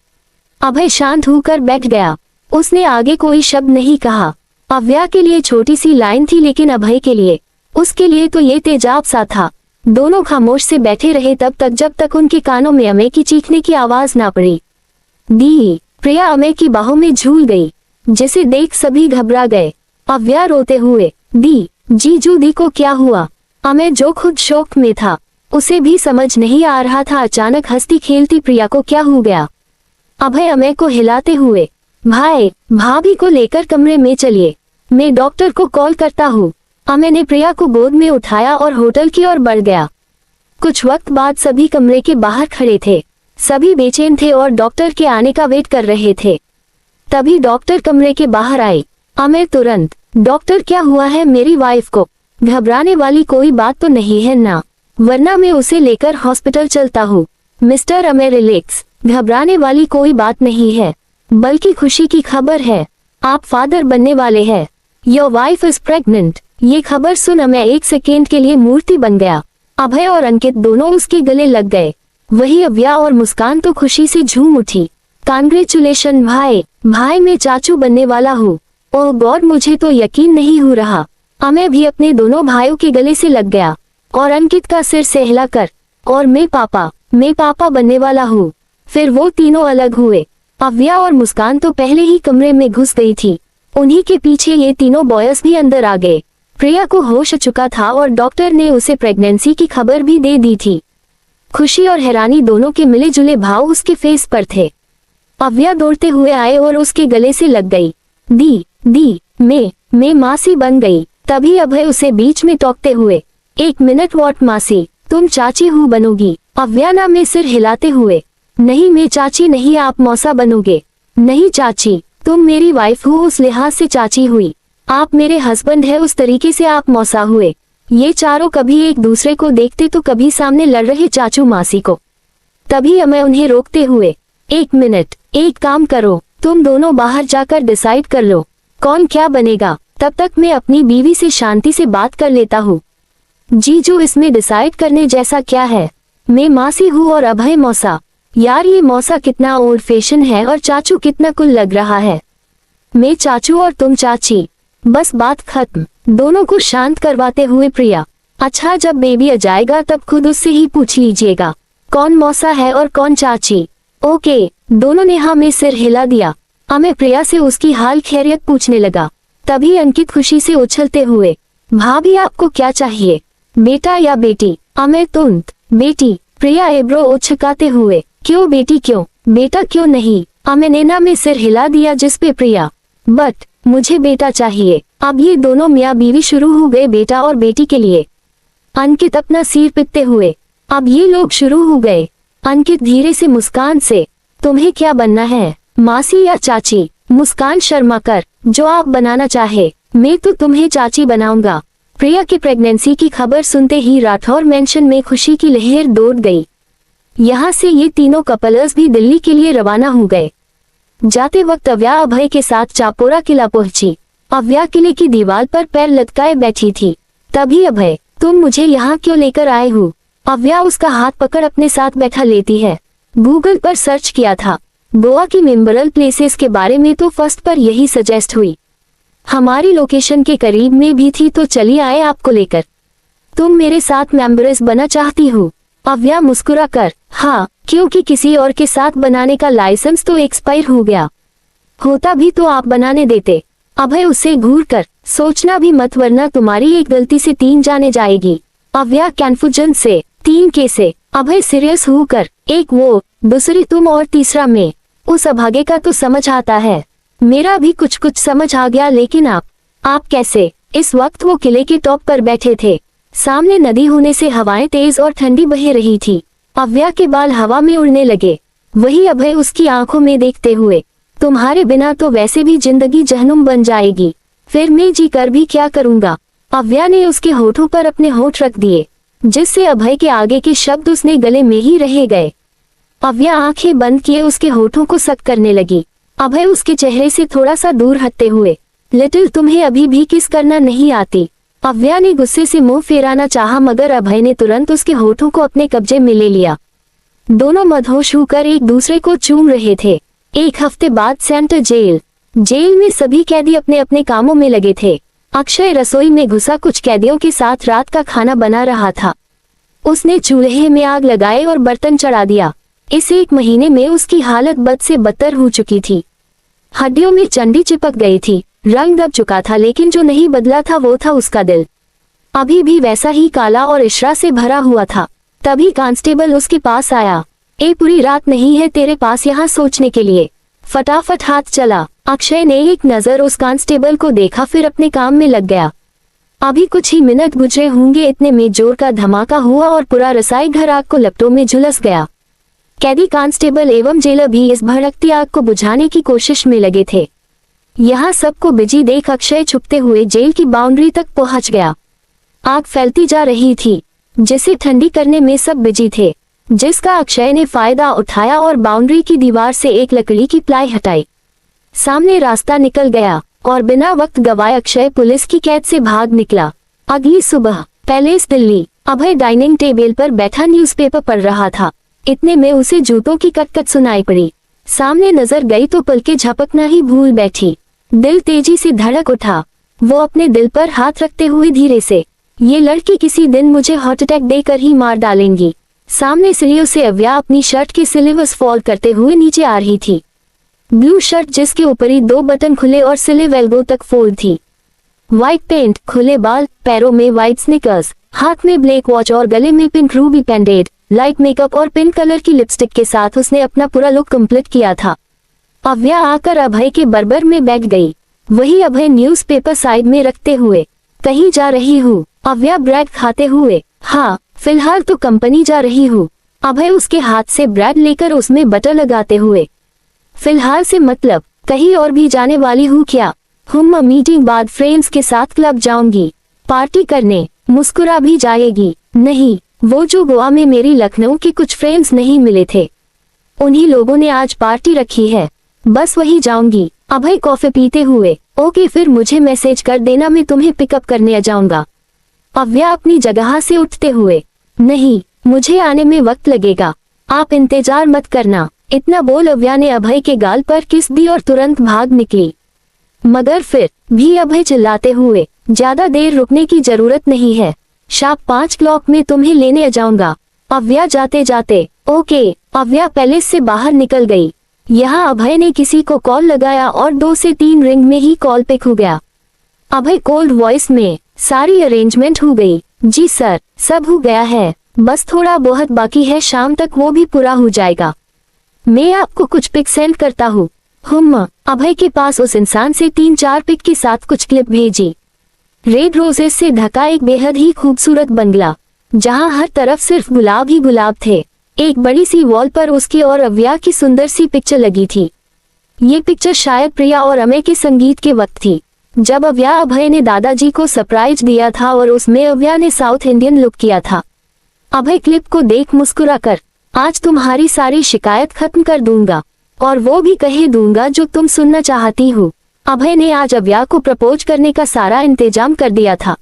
अभय शांत होकर बैठ गया। उसने आगे कोई शब्द नहीं कहा। अव्या के लिए छोटी सी लाइन थी, लेकिन अभय के लिए, उसके लिए तो ये तेजाब सा था। दोनों खामोश से बैठे रहे तब तक जब तक उनके कानों में अमय की चीखने की आवाज ना पड़ी। दी, प्रिया अमय की बाहों में झूल गई, जिसे देख सभी घबरा गए। अव्या रोते हुए, दी, जीजू दी को क्या हुआ? अमय जो खुद शौक में था, उसे भी समझ नहीं आ रहा था अचानक हंसती खेलती प्रिया को क्या हो गया। अभय अमय को हिलाते हुए, भाई, भाभी को लेकर कमरे में चलिए, मैं डॉक्टर को कॉल करता हूँ। अमय ने प्रिया को गोद में उठाया और होटल की ओर बढ़ गया। कुछ वक्त बाद सभी कमरे के बाहर खड़े थे। सभी बेचैन थे और डॉक्टर के आने का वेट कर रहे थे। तभी डॉक्टर कमरे के बाहर आए। अमय तुरंत, डॉक्टर क्या हुआ है मेरी वाइफ को? घबराने वाली कोई बात तो नहीं है ना, वरना मैं उसे लेकर हॉस्पिटल चलता हूँ। मिस्टर अमय रिलैक्स, घबराने वाली कोई बात नहीं है, बल्कि खुशी की खबर है, आप फादर बनने वाले हैं। Your wife is pregnant. ये खबर सुन अमय एक सेकेंड के लिए मूर्ति बन गया। अभय और अंकित दोनों उसके गले लग गए। वही अव्या और मुस्कान तो खुशी से झूम उठी। कांग्रेचुलेशन भाई, भाई मैं चाचू बनने वाला हूँ। ओह गॉड, मुझे तो यकीन नहीं हो रहा। अमय भी अपने दोनों भाइयों के गले से लग गया और अंकित का सिर सहला कर, और मैं पापा बनने वाला हूँ। फिर वो तीनों अलग हुए। अव्या और मुस्कान तो पहले ही कमरे में घुस गई थी। उन्हीं के पीछे ये तीनों बॉयज भी अंदर आ गए। प्रिया को होश चुका था और डॉक्टर ने उसे प्रेगनेंसी की खबर भी दे दी थी। खुशी और हैरानी दोनों के मिले जुले भाव उसके फेस पर थे। अव्या दौड़ते हुए आए और उसके गले से लग गई। दी, मैं मासी बन गई। तभी अभय उसे बीच में टोकते हुए, 1 मिनट व्हाट मासी, तुम चाची हूँ बनोगी? अव्या में सिर हिलाते हुए, नहीं मैं चाची नहीं, आप मौसा बनोगे। नहीं चाची, तुम मेरी वाइफ हो, उस लिहाज से चाची हुई। आप मेरे हस्बैंड है, उस तरीके से आप मौसा हुए। ये चारों कभी एक दूसरे को देखते तो कभी सामने लड़ रहे चाचू मासी को। तभी अमय उन्हें रोकते हुए, 1 मिनट, एक काम करो, तुम दोनों बाहर जाकर डिसाइड कर लो कौन क्या बनेगा। तब तक मैं अपनी बीवी से शांति से बात कर लेता हूँ। जीजू, इसमें डिसाइड करने जैसा क्या है? मैं मासी हूँ और अभय मौसा। यार ये मौसा कितना ओल्ड फैशन है और चाचू कितना कुल लग रहा है। मैं चाचू और तुम चाची, बस बात खत्म। दोनों को शांत करवाते हुए प्रिया, अच्छा जब बेबी आ जाएगा तब खुद उससे ही पूछ लीजिएगा कौन मौसा है और कौन चाची। ओके। दोनों ने हाँ में सिर हिला दिया। मैं प्रिया से उसकी हाल खैरियत पूछने लगा। तभी अंकित खुशी से उछलते हुए, भाभी आपको क्या चाहिए, बेटा या बेटी? मैं तुंत बेटी। प्रिया एब्रो उछकाते हुए, क्यों बेटी क्यों, बेटा क्यों नहीं? मैं नैना में सिर हिला दिया जिसपे प्रिया, बट मुझे बेटा चाहिए। अब ये दोनों मियाँ बीवी शुरू हो गए बेटा और बेटी के लिए। अंकित अपना सिर पिटते हुए, अब ये लोग शुरू हो गए। अंकित धीरे से मुस्कान से, तुम्हें क्या बनना है, मासी या चाची? मुस्कान शर्मा कर, जो आप बनाना चाहे, मैं तो तुम्हें चाची बनाऊंगा। प्रिया की प्रेगनेंसी की खबर सुनते ही राठौर मेंशन में खुशी की लहर दौड़ गई। यहाँ से ये तीनों कपल्स भी दिल्ली के लिए रवाना हो गए। जाते वक्त अव्या अभय के साथ चापोरा किला पहुंची। अव्या किले की दीवार पर पैर लटकाए बैठी थी। तभी अभय, तुम मुझे यहाँ क्यों लेकर आए हो? अव्या उसका हाथ पकड़ अपने साथ बैठा लेती है। गूगल पर सर्च किया था, गोवा की मेमोरेबल प्लेसेस के बारे में तो फर्स्ट पर यही सजेस्ट हुई। हमारी लोकेशन के करीब में भी थी तो चलिए आए आपको लेकर। तुम मेरे साथ मेंबर्स बना चाहती हो? अव्या मुस्कुरा कर, हाँ, क्योंकि किसी और के साथ बनाने का लाइसेंस तो एक्सपायर हो गया। होता भी तो आप बनाने देते। अभय उसे घूर कर, सोचना भी मत वरना तुम्हारी एक गलती से 3 जाने जाएगी। अव्या कन्फ्यूजन से, 3 कैसे? अभय सीरियस होकर, एक वो, दूसरी तुम और तीसरा मैं। उस अभागे का तो समझ आता है, मेरा भी कुछ कुछ समझ आ गया, लेकिन आप कैसे? इस वक्त वो किले के टॉप पर बैठे थे। सामने नदी होने से हवाएं तेज और ठंडी बह रही थी। अव्या के बाल हवा में उड़ने लगे। वही अभय उसकी आंखों में देखते हुए, तुम्हारे बिना तो वैसे भी जिंदगी जहनुम बन जाएगी, फिर मैं जी कर भी क्या करूंगा? अव्या ने उसके होठों पर अपने होठ रख दिए, जिससे अभय के आगे के शब्द उसने गले में ही रह गए। अव्या आंखें बंद किए उसके होठों को सक करने लगी। अभय उसके चेहरे से थोड़ा सा दूर हटते हुए, लिटिल तुम्हें अभी भी किस करना नहीं आती? अव्या ने गुस्से से मुंह फेराना चाहा मगर अभय ने तुरंत उसके होठों को अपने कब्जे में ले लिया। दोनों मदहोश होकर एक दूसरे को चूम रहे थे। 1 हफ्ते बाद सेंट्रल जेल में सभी कैदी अपने अपने कामों में लगे थे। अक्षय रसोई में घुसा कुछ कैदियों के साथ रात का खाना बना रहा था। उसने चूल्हे में आग लगाए और बर्तन चढ़ा दिया। इस 1 महीने में उसकी हालत बद से बदतर हो चुकी थी। हड्डियों में चंडी चिपक गई थी, रंग दब चुका था, लेकिन जो नहीं बदला था वो था उसका दिल। अभी भी वैसा ही काला और इशरा से भरा हुआ था। तभी कांस्टेबल उसके पास आया। पूरी रात नहीं है तेरे पास यहाँ सोचने के लिए, फटाफट हाथ चला। अक्षय ने एक नजर उस कांस्टेबल को देखा, फिर अपने काम में लग गया। अभी कुछ ही मिनट गुजरे होंगे, इतने में जोर का धमाका हुआ और पूरा रसाई घर आग को लपटों में झुलस गया। कैदी, कांस्टेबल एवं जेलर भी इस भड़कती आग को बुझाने की कोशिश में लगे थे। यहाँ सबको बिजी देख अक्षय छुपते हुए जेल की बाउंड्री तक पहुंच गया। आग फैलती जा रही थी, जिसे ठंडी करने में सब बिजी थे, जिसका अक्षय ने फायदा उठाया और बाउंड्री की दीवार से एक लकड़ी की प्लाई हटाई। सामने रास्ता निकल गया और बिना वक्त गवाए अक्षय पुलिस की कैद से भाग निकला। अगली सुबह पैलेस दिल्ली। अभय डाइनिंग टेबल पर बैठा न्यूज़पेपर पढ़ रहा था। इतने में उसे जूतों की कटकट सुनाई पड़ी। सामने नजर गई तो पलकें झपकना ही भूल बैठी। दिल तेजी से धड़क उठा। वो अपने दिल पर हाथ रखते हुए धीरे से, ये लड़की किसी दिन मुझे हार्ट अटैक देकर ही मार डालेंगी। सामने सीढ़ियों से अव्या अपनी शर्ट के सिलेबस फॉल करते हुए नीचे आ रही थी। ब्लू शर्ट जिसके ऊपरी 2 बटन खुले और स्लीव एल्बो तक फोल्ड थी। व्हाइट पेंट, खुले बाल, पैरों में व्हाइट स्नीकर्स, हाथ में ब्लैक वॉच और गले में पिंक रूबी पेंडेड, लाइट मेकअप और पिंक कलर की लिपस्टिक के साथ उसने अपना पूरा लुक कंप्लीट किया था। अव्या आकर अभय के बरबर में बैठ गई। वही अभय न्यूज़पेपर साइड में रखते हुए, कहीं जा रही हूँ? अव्या ब्रेड खाते हुए, हाँ, फिलहाल तो कंपनी जा रही हूँ। अभय उसके हाथ से ब्रेड लेकर उसमें बटर लगाते हुए, फिलहाल से मतलब कहीं और भी जाने वाली हूँ क्या? मीटिंग बाद फ्रेंड्स के साथ क्लब जाऊंगी, पार्टी करने। मुस्कुरा भी जाएगी? नहीं, वो जो गोवा में मेरी लखनऊ के कुछ फ्रेंड्स नहीं मिले थे, उन्हीं लोगों ने आज पार्टी रखी है, बस वही जाऊंगी। अभय कॉफी पीते हुए, ओके, फिर मुझे मैसेज कर देना, मैं तुम्हें पिकअप करने आ जाऊंगा। अव्या अपनी जगह से उठते हुए, नहीं, मुझे आने में वक्त लगेगा। आप इंतजार मत करना, इतना बोल अव्या ने अभय के गाल पर किस दी और तुरंत भाग निकली। मगर फिर भी अभय चिल्लाते हुए, ज्यादा देर रुकने की जरूरत नहीं है, शाम 5 क्लॉक में तुम्हें लेने आ जाऊंगा। अव्या जाते जाते, ओके। अव्या पैलेस से बाहर निकल गई। यहाँ अभय ने किसी को कॉल लगाया और 2 से 3 रिंग में ही कॉल पिक हो गया। अभय कोल्ड वॉइस में, सारी अरेंजमेंट हो गई। जी सर, सब हो गया है, बस थोड़ा बहुत बाकी है, शाम तक वो भी पूरा हो जाएगा। मैं आपको कुछ पिक सेंड करता हूँ। अभय के पास उस इंसान से 3-4 पिक के साथ कुछ क्लिप भेजी। रेड रोजेस से ढका एक बेहद ही खूबसूरत बंगला, जहाँ हर तरफ सिर्फ गुलाब ही गुलाब थे। एक बड़ी सी वॉल पर उसकी और अव्या की सुंदर सी पिक्चर लगी थी। ये पिक्चर शायद प्रिया और अमय के संगीत के वक्त थी, जब अव्या अभय ने दादाजी को सरप्राइज दिया था और उसमें अव्या ने साउथ इंडियन लुक किया था। अभय क्लिप को देख मुस्कुरा कर, आज तुम्हारी सारी शिकायत खत्म कर दूंगा और वो भी कह दूंगा जो तुम सुनना चाहती हो। अभय ने आज अव्या को प्रपोज करने का सारा इंतजाम कर दिया था,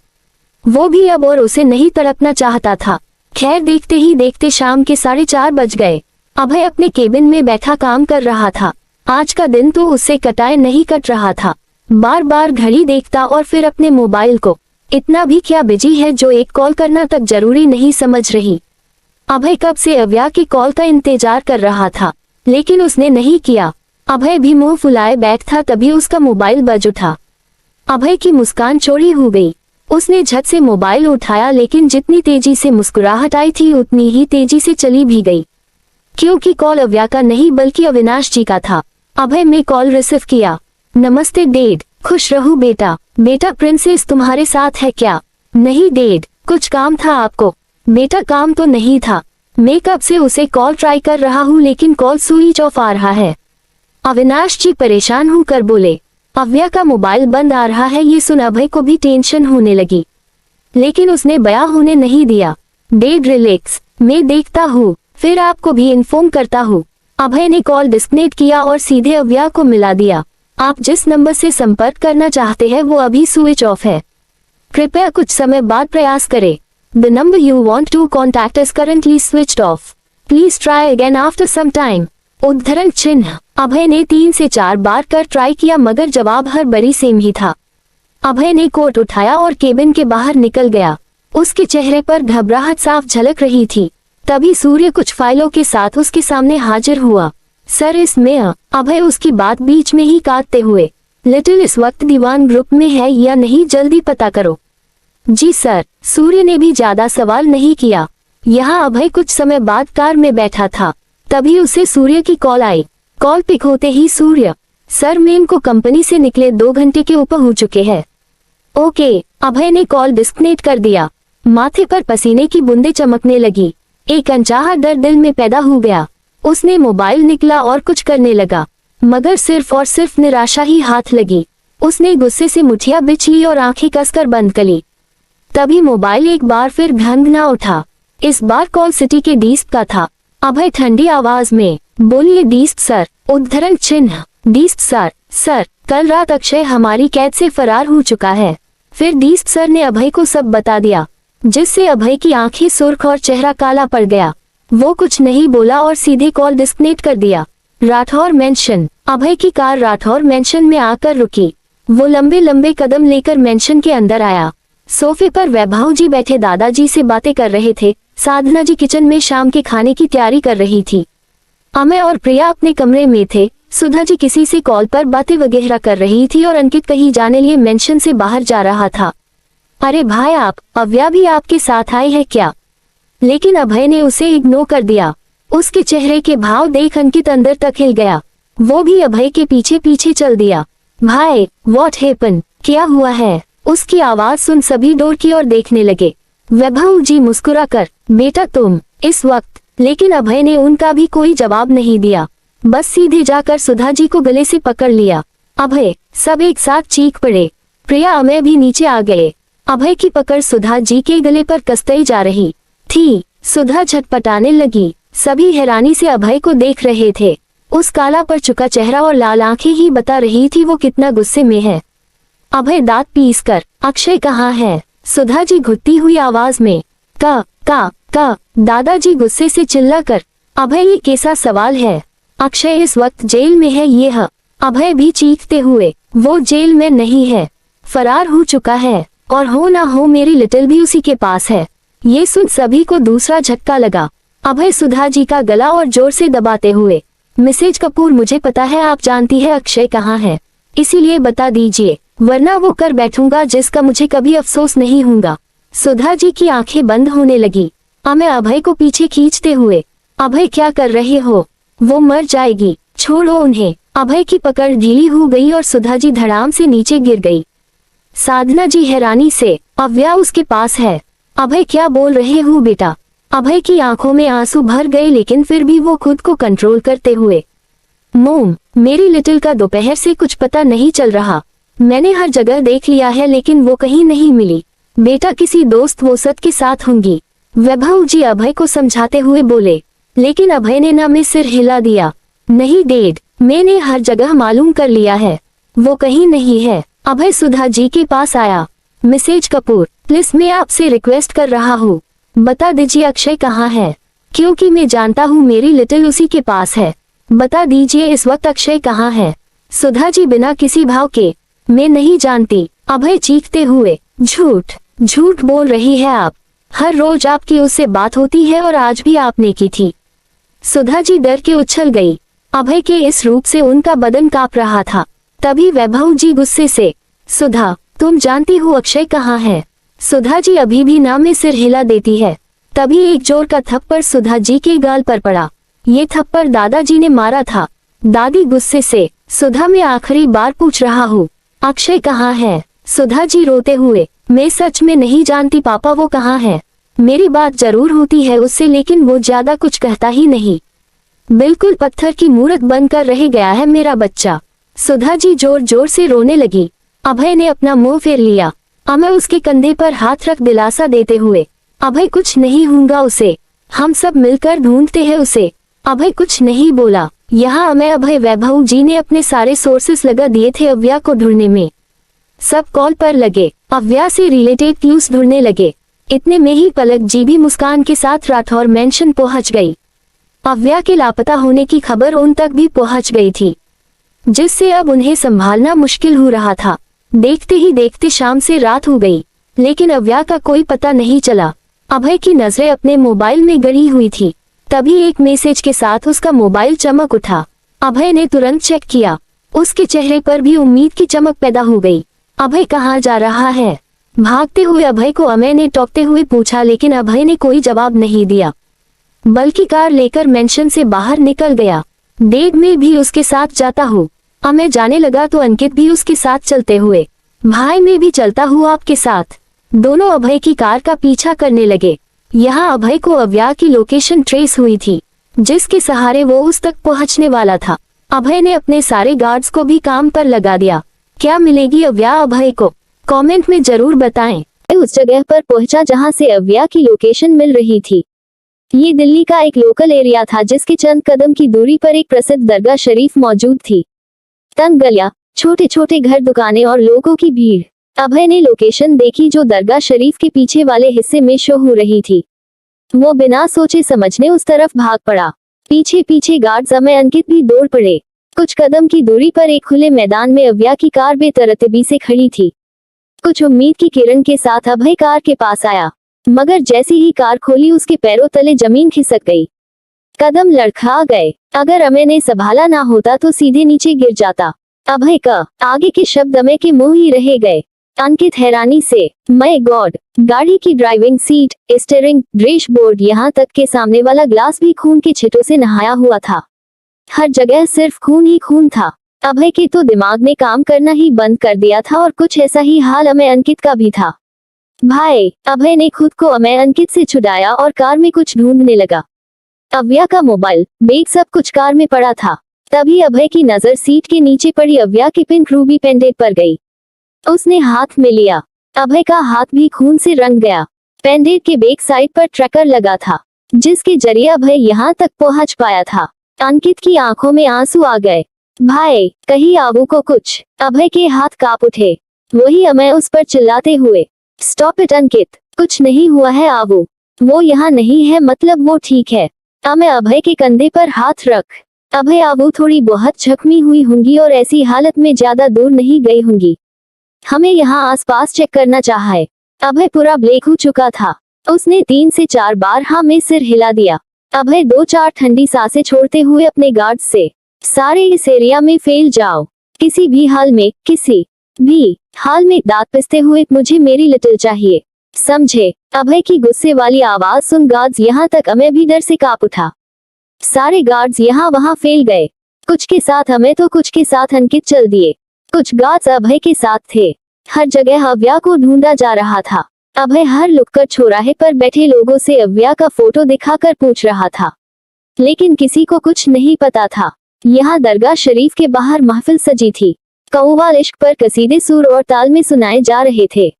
वो भी अब और उसे नहीं तड़पना चाहता था। खैर देखते ही देखते शाम के 4:30 बज गए। अभय अपने केबिन में बैठा काम कर रहा था। आज का दिन तो उससे कटाए नहीं कट रहा था। बार बार घड़ी देखता और फिर अपने मोबाइल को, इतना भी क्या बिजी है जो एक कॉल करना तक जरूरी नहीं समझ रही। अभय कब से अव्या की कॉल का इंतजार कर रहा था, लेकिन उसने नहीं किया। अभय भी मुंह फुलाए बैठा, तभी उसका मोबाइल बज उठा। अभय की मुस्कान चौड़ी हो गई। उसने झट से मोबाइल उठाया, लेकिन जितनी तेजी से मुस्कुराहट आई थी उतनी ही तेजी से चली भी गई, क्योंकि कॉल अव्या का नहीं बल्कि अविनाश जी का था। अभय ने कॉल रिसीव किया। नमस्ते डैड, खुश रहो बेटा। बेटा प्रिंसेस तुम्हारे साथ है क्या? नहीं डैड, कुछ काम था आपको? बेटा काम तो नहीं था, मैं कब से उसे कॉल ट्राई कर रहा हूँ लेकिन कॉल स्विच ऑफ आ रहा है। अविनाश जी परेशान होकर बोले। अव्या का मोबाइल बंद आ रहा है, ये सुन अभय को भी टेंशन होने लगी, लेकिन उसने बयां होने नहीं दिया। डैड रिलैक्स, मैं देखता हूँ, फिर आपको भी इन्फॉर्म करता हूँ। अभय ने कॉल डिस्कनेक्ट किया और सीधे अव्या को मिला दिया। आप जिस नंबर से संपर्क करना चाहते हैं वो अभी स्विच ऑफ है, कृपया कुछ समय बाद प्रयास करें। The number you want to contact is currently switched off, please try again after some time. उद्धरण चिन्ह। अभय ने 3 से 4 बार कर ट्राई किया, मगर जवाब हर बड़ी सेम ही था। अभय ने कोट उठाया और केबिन के बाहर निकल गया। उसके चेहरे पर घबराहट साफ झलक रही थी। तभी सूर्य कुछ फाइलों के साथ उसके सामने हाजिर हुआ। सर इसमें अभय उसकी बात बीच में ही काटते हुए, लिटिल इस वक्त दीवान ग्रुप में है या नहीं, जल्दी पता करो। जी सर। सूर्य ने भी ज्यादा सवाल नहीं किया। यहाँ अभय कुछ समय बाद कार में बैठा था, तभी उसे सूर्य की कॉल आई। कॉल पिक होते ही सूर्य, सर मैं इनको कंपनी से निकले 2 घंटे के ऊपर हो चुके हैं। ओके। अभय ने कॉल डिस्कनेक्ट कर दिया। माथे पर पसीने की बूंदें चमकने लगी। एक अनचाहा डर दिल में पैदा हो गया। उसने मोबाइल निकला और कुछ करने लगा, मगर सिर्फ और सिर्फ निराशा ही हाथ लगी। उसने गुस्से से मुठिया बिछ ली और आंखें कसकर बंद कर ली। तभी मोबाइल एक बार फिर घंघना उठा। इस बार कॉल सिटी के डीस्ट का था। अभय ठंडी आवाज में, बोलिए डीस्ट सर। उद्धरण चिन्ह। डीस्ट सर, सर कल रात अक्षय हमारी कैद से फरार हो चुका है। फिर डीस्ट सर ने अभय को सब बता दिया, जिससे अभय की आंखें सुर्ख और चेहरा काला पड़ गया। वो कुछ नहीं बोला और सीधे कॉल डिस्कनेक्ट कर दिया। राठौर मेंशन। अभय की कार राठौर मेंशन में आकर रुकी। वो लंबे लंबे कदम लेकर मेंशन के अंदर आया। सोफे पर वैभव जी बैठे दादाजी से बातें कर रहे थे। साधना जी किचन में शाम के खाने की तैयारी कर रही थी। अमय और प्रिया अपने कमरे में थे। सुधा जी किसी से कॉल पर बातें वगैरह कर रही थी और अंकित कहीं जाने लिए मेंशन से बाहर जा रहा था। अरे भाई आप, अव्या भी आपके साथ आई है क्या? लेकिन अभय ने उसे इग्नोर कर दिया। उसके चेहरे के भाव देख अंकित अंदर तक हिल गया। वो भी अभय के पीछे पीछे चल दिया। भाई व्हाट हैपन, क्या हुआ है? उसकी आवाज सुन सभी डोर की ओर देखने लगे। वैभव जी मुस्कुरा कर, बेटा तुम इस वक्त। लेकिन अभय ने उनका भी कोई जवाब नहीं दिया, बस सीधे जाकर सुधा जी को गले से पकड़ लिया। अभय, सब एक साथ चीख पड़े। प्रिया अमय भी नीचे आ गए। अभय की पकड़ सुधा जी के गले पर कसते जा रही थी। सुधा झटपटाने लगी। सभी हैरानी से अभय को देख रहे थे। उस काला पर चुका चेहरा और लाल आंखें ही बता रही थी वो कितना गुस्से में है। अभय दांत पीस कर, अक्षय कहाँ है? सुधा जी घुटती हुई आवाज में, का दादाजी गुस्से से चिल्लाकर, अभय ये कैसा सवाल है? अक्षय इस वक्त जेल में है। ये है अभय भी चीखते हुए। वो जेल में नहीं है, फरार हो चुका है, और हो ना हो मेरी लिटिल भी उसी के पास है। ये सुन सभी को दूसरा झटका लगा। अभय सुधा जी का गला और जोर से दबाते हुए, मिसेज कपूर मुझे पता है आप जानती है अक्षय कहाँ है, इसीलिए बता दीजिए, वरना वो कर बैठूंगा जिसका मुझे कभी अफसोस नहीं होगा। सुधा जी की आंखें बंद होने लगी। मैं अभय को पीछे खींचते हुए, अभय क्या कर रहे हो? वो मर जाएगी, छोड़ो उन्हें। अभय की पकड़ ढीली हो गई और सुधा जी धड़ाम से नीचे गिर गई। साधना जी हैरानी से, अव्या उसके पास है। अभय क्या बोल रहे हो बेटा? अभय की आंखों में आंसू भर गए, लेकिन फिर भी वो खुद को कंट्रोल करते हुए, मोम मेरी लिटिल का दोपहर से कुछ पता नहीं चल रहा। मैंने हर जगह देख लिया है लेकिन वो कहीं नहीं मिली। बेटा किसी दोस्त वोसत के साथ होंगी। वैभव जी अभय को समझाते हुए बोले, लेकिन अभय ने ना में सिर हिला दिया। नहीं डैड, मैंने हर जगह मालूम कर लिया है, वो कहीं नहीं है। अभय सुधा जी के पास आया। मिसेज कपूर प्लीज मैं आपसे रिक्वेस्ट कर रहा हूँ, बता दीजिए अक्षय कहाँ है, क्योंकि मैं जानता हूँ मेरी लिटिल उसी के पास है। बता दीजिए इस वक्त अक्षय कहाँ है। सुधा जी बिना किसी भाव के, मैं नहीं जानती। अभय चीखते हुए, झूठ झूठ बोल रही है आप, हर रोज आपकी उससे बात होती है और आज भी आपने की थी। सुधा जी डर के उछल गई। अभय के इस रूप से उनका बदन कांप रहा था। तभी वैभव जी गुस्से से, सुधा तुम जानती हो अक्षय कहाँ है? सुधा जी अभी भी ना में सिर हिला देती है। तभी एक जोर का थप्पड़ सुधा जी के गाल पर पड़ा। ये थप्पड़ दादाजी ने मारा था। दादी गुस्से से, सुधा मैं आखिरी बार पूछ रहा हूँ, अक्षय कहाँ है? सुधा जी रोते हुए, मैं सच में नहीं जानती पापा वो कहाँ है। मेरी बात जरूर होती है उससे, लेकिन वो ज्यादा कुछ कहता ही नहीं। बिल्कुल पत्थर की मूर्त बनकर रह गया है मेरा बच्चा। सुधा जी जोर जोर से रोने लगी। अभय ने अपना मुंह फेर लिया। अमय उसके कंधे पर हाथ रख दिलासा देते हुए, अभय कुछ नहीं होगा उसे, हम सब मिलकर ढूंढते हैं उसे। अभय कुछ नहीं बोला। यहाँ अभय वैभव जी ने अपने सारे सोर्सेस लगा दिए थे अव्या को ढूंढने में। सब कॉल पर लगे, अव्या से रिलेटेड क्लूज ढूंढने लगे। इतने में ही पलक जी भी मुस्कान के साथ राठौर मेंशन पहुंच गई। अव्या के लापता होने की खबर उन तक भी पहुंच गई थी, जिससे अब उन्हें संभालना मुश्किल हो रहा था। देखते ही देखते शाम से रात हो गई, लेकिन अव्या का कोई पता नहीं चला। अभय की नजरें अपने मोबाइल में गड़ी हुई थी। तभी एक मैसेज के साथ उसका मोबाइल चमक उठा। अभय ने तुरंत चेक किया। उसके चेहरे पर भी उम्मीद की चमक पैदा हो गई। अभय कहाँ जा रहा है? भागते हुए अभय को अमय ने टोकते हुए पूछा, लेकिन अभय ने कोई जवाब नहीं दिया, बल्कि कार लेकर मेंशन से बाहर निकल गया। डेढ़ में भी उसके साथ जाता हूँ। अमय जाने लगा तो अंकित भी उसके साथ चलते हुए, भाई मैं भी चलता हूँ आपके साथ। दोनों अभय की कार का पीछा करने लगे। यहाँ अभय को अव्या की लोकेशन ट्रेस हुई थी, जिसके सहारे वो उस तक पहुँचने वाला था। अभय ने अपने सारे गार्ड्स को भी काम पर लगा दिया। क्या मिलेगी अव्या अभय को? कमेंट में जरूर बताएं। उस जगह पर पहुंचा जहां से अव्या की लोकेशन मिल रही थी। ये दिल्ली का एक लोकल एरिया था, जिसके चंद कदम की दूरी पर एक प्रसिद्ध दरगाह शरीफ मौजूद थी। तंग गलियां, छोटे छोटे घर, दुकानें और लोगों की भीड़। अभय ने लोकेशन देखी जो दरगाह शरीफ के पीछे वाले हिस्से में शो हो रही थी। वो बिना सोचे समझने उस तरफ भाग पड़ा। पीछे पीछे गार्ड्स अमय अंकित भी दौड़ पड़े। कुछ कदम की दूरी पर एक खुले मैदान में अव्या की कार बेतरतीबी से खड़ी थी। कुछ उम्मीद की किरण के साथ अभय कार के पास आया, मगर जैसे ही कार खोली उसके पैरों तले जमीन खिसक गई। कदम लड़खड़ा गए। अगर अमय ने संभाला ना होता तो सीधे नीचे गिर जाता। अभय का आगे के शब्द अमय के मुंह ही रह गए। अंकित हैरानी से, माय गॉड, गाड़ी की ड्राइविंग सीट, स्टीयरिंग, डैशबोर्ड, यहाँ तक के सामने वाला ग्लास भी खून के छिटों से नहाया हुआ था। हर जगह सिर्फ खून ही खून था। अभय के तो दिमाग ने काम करना ही बंद कर दिया था, और कुछ ऐसा ही हाल अमय अंकित का भी था। भाई, अभय ने खुद को अमय अंकित से छुड़ाया और कार में कुछ ढूंढने लगा। अव्या का मोबाइल, बैग, सब कुछ कार में पड़ा था। तभी अभय की नजर सीट के नीचे पड़ी अव्या की पिंक रूबी पेंडेंट पर गई। उसने हाथ में लिया। अभय का हाथ भी खून से रंग गया। पेंडेंट के बैक साइड पर ट्रैकर लगा था, जिसके जरिए अभय यहाँ तक पहुँच पाया था। अंकित की आंखों में आंसू आ गए। भाई, कहीं आबू को कुछ। अभय के हाथ कांप उठे। वही अमय उस पर चिल्लाते हुए, स्टॉप इट अंकित, कुछ नहीं हुआ है आबू, वो यहाँ नहीं है, मतलब वो ठीक है। मैं अभय के कंधे पर हाथ रख। अभय वो थोड़ी बहुत जख्मी हुई होंगी और ऐसी हालत में ज्यादा दूर नहीं गई होंगी। हमें यहाँ आसपास चेक करना चाहिए। अभय पूरा ब्लैक हो चुका था। उसने 3 से 4 बार हाँ में सिर हिला दिया। अभय 2-4 ठंडी सांसें छोड़ते हुए अपने गार्ड से, सारे इस एरिया में फैल जाओ, किसी भी हाल में, किसी भी हाल में दांत पिसते हुए मुझे मेरी लिटिल चाहिए, समझे? अभय की गुस्से वाली आवाज सुन गार्ड्स यहाँ तक अमय भी डर से कांप उठा। सारे गार्ड्स यहाँ वहाँ फैल गए। कुछ के साथ अमय तो कुछ के साथ अंकित चल दिए। कुछ गार्ड्स अभय के साथ थे। हर जगह अव्या को ढूंढा जा रहा था। अभय हर लुक्कड़ चौराहे पर बैठे लोगों से अव्या का फोटो दिखाकर पूछ रहा था, लेकिन किसी को कुछ नहीं पता था। यहाँ दरगाह शरीफ के बाहर महफिल सजी थी। कव्वाल इश्क पर कसीदे सुर और ताल में सुनाए जा रहे थे।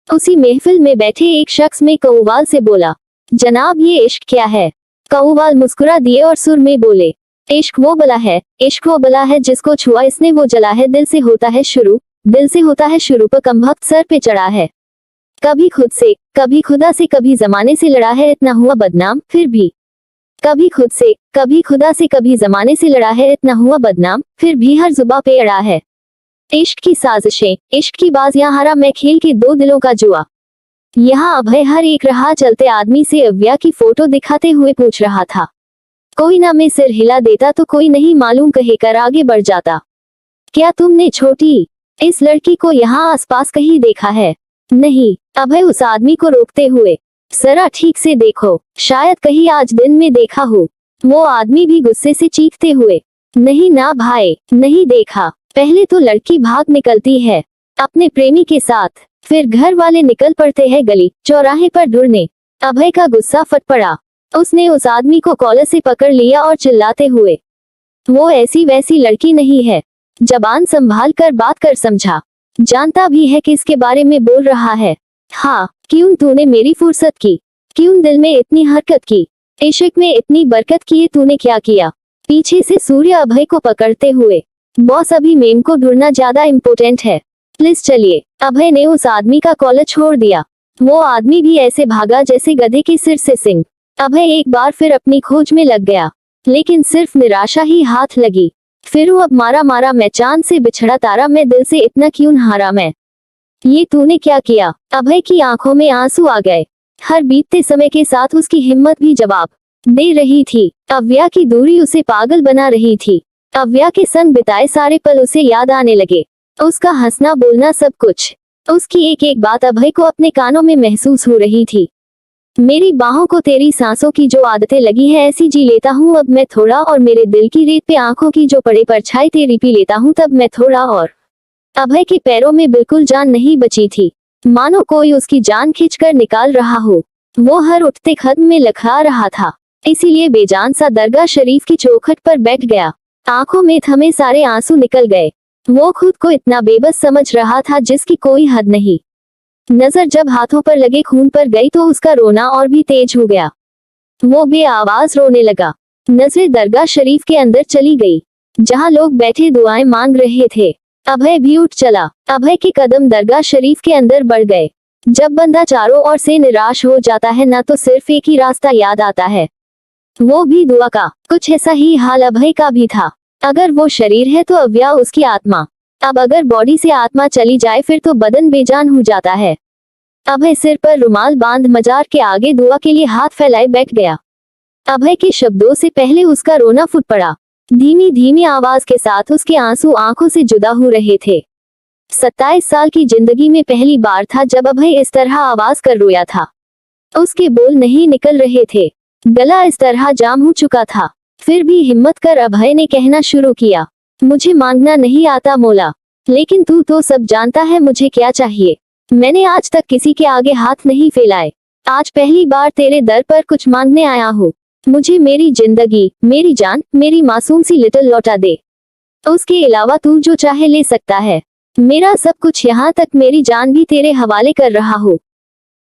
उसी महफिल में बैठे एक शख्स में कव्वाल से बोला, जनाब ये इश्क क्या है? कव्वाल मुस्कुरा दिए और सुर में बोले, इश्क वो बला है, इश्क वो बला है जिसको छुआ इसने वो जला है, दिल से होता है शुरू, दिल से होता है शुरू, पर कमबख्त सर पे चढ़ा है। कभी खुद से, कभी खुदा से, कभी जमाने से लड़ा है, इतना हुआ बदनाम फिर भी। कभी खुद से, कभी खुदा से, कभी जमाने से लड़ा है, इतना हुआ बदनाम फिर भी हर जुबा पे अड़ा है। इश्क की साजिशें, इश्क की बाजियां, हारा मैं खेल के 2 दिलों का जुआ। यहाँ अभय हर एक राह चलते आदमी से अव्या की फोटो दिखाते हुए पूछ रहा था। कोई ना में सिर हिला देता तो कोई नहीं मालूम कहकर आगे बढ़ जाता। क्या तुमने छोटी इस लड़की को यहाँ आसपास कहीं देखा है? नहीं। अभय उस आदमी को रोकते हुए, जरा ठीक से देखो, शायद कहीं आज दिन में देखा हो। वो आदमी भी गुस्से से चीखते हुए, नहीं ना भाई, नहीं देखा। पहले तो लड़की भाग निकलती है अपने प्रेमी के साथ, फिर घर वाले निकल पड़ते हैं गली चौराहे पर ढूंढने। अभय का गुस्सा फट पड़ा। उसने उस आदमी को कॉलर से पकड़ लिया और चिल्लाते हुए, वो ऐसी वैसी लड़की नहीं है, जबान संभाल कर बात कर, समझा? जानता भी है किसके बारे में बोल रहा है। हाँ, क्यों तूने मेरी फुर्सत की? क्यों दिल में इतनी हरकत की? इश्क में इतनी बरकत की, तूने क्या किया? पीछे से सूर्य अभय को पकड़ते हुए, बॉस अभी मेम को ढूंढना ज्यादा इम्पोर्टेंट है, प्लीज चलिए। अभय ने उस आदमी का कॉलर छोड़ दिया। वो आदमी भी ऐसे भागा जैसे गधे के सिर से सिंग। अभय एक बार फिर अपनी खोज में लग गया, लेकिन सिर्फ निराशा ही हाथ लगी। फिर वो अब मारा मारा मैं चांद से बिछड़ा तारा, मैं दिल से इतना क्यों हारा मैं? ये तूने क्या किया? अभय की आंखों में आंसू आ गए। हर बीतते समय के साथ उसकी हिम्मत भी जवाब दे रही थी। अव्या की दूरी उसे पागल बना रही थी। अव्या के संग बिताए सारे पल उसे याद आने लगे, उसका हंसना बोलना सब कुछ। उसकी एक एक बात अभय को अपने कानों में महसूस हो रही थी। मेरी बाहों को तेरी सांसों की जो आदतें लगी है ऐसी जी लेता हूँ अब मैं थोड़ा, और मेरे दिल की रेत पे आंखों की जो पड़े परछाई तेरी पी लेता हूँ तब मैं थोड़ा और। अभय के पैरों में बिल्कुल जान नहीं बची थी, मानो कोई उसकी जान खींचकर निकाल रहा हो। वो हर उठते कदम में लखा रहा था, इसीलिए बेजान सा दरगाह शरीफ की चौखट पर बैठ गया। आंखों में थमे सारे आंसू निकल गए। वो खुद को इतना बेबस समझ रहा था जिसकी कोई हद नहीं। नजर जब हाथों पर लगे खून पर गई तो उसका रोना और भी तेज हो गया। वो बेआवाज रोने लगा। नजरें दरगाह शरीफ के अंदर चली गई, जहां लोग बैठे दुआएं मांग रहे थे। अभय भी उठ चला। अभय के कदम दरगाह शरीफ के अंदर बढ़ गए। जब बंदा चारों ओर से निराश हो जाता है ना तो सिर्फ एक ही रास्ता याद आता है, वो भी दुआ का। कुछ ऐसा ही हाल अभय का भी था। अगर वो शरीर है तो अव्या उसकी आत्मा। अब अगर बॉडी से आत्मा चली जाए फिर तो बदन बेजान हो जाता है। अभय सिर पर रुमाल बांध मजार के आगे दुआ के लिए हाथ फैलाए बैठ गया। अभय के शब्दों से पहले उसका रोना फूट पड़ा। धीमी धीमी आवाज के साथ उसके आंसू आंखों से जुदा हो रहे थे। 27 साल की जिंदगी में पहली बार था जब अभय इस तरह आवाज कर रोया था। उसके बोल नहीं निकल रहे थे, गला इस तरह जाम हो चुका था। फिर भी हिम्मत कर अभय ने कहना शुरू किया, मुझे मांगना नहीं आता मौला, लेकिन तू तो सब जानता है मुझे क्या चाहिए। मैंने आज तक किसी के आगे हाथ नहीं फैलाए, आज पहली बार तेरे दर पर कुछ मांगने आया हूँ। मुझे मेरी जिंदगी, मेरी जान, मेरी मासूम सी लिटिल लौटा दे। उसके अलावा तू जो चाहे ले सकता है। मेरा सब कुछ, यहाँ तक मेरी जान भी तेरे हवाले कर रहा हूँ।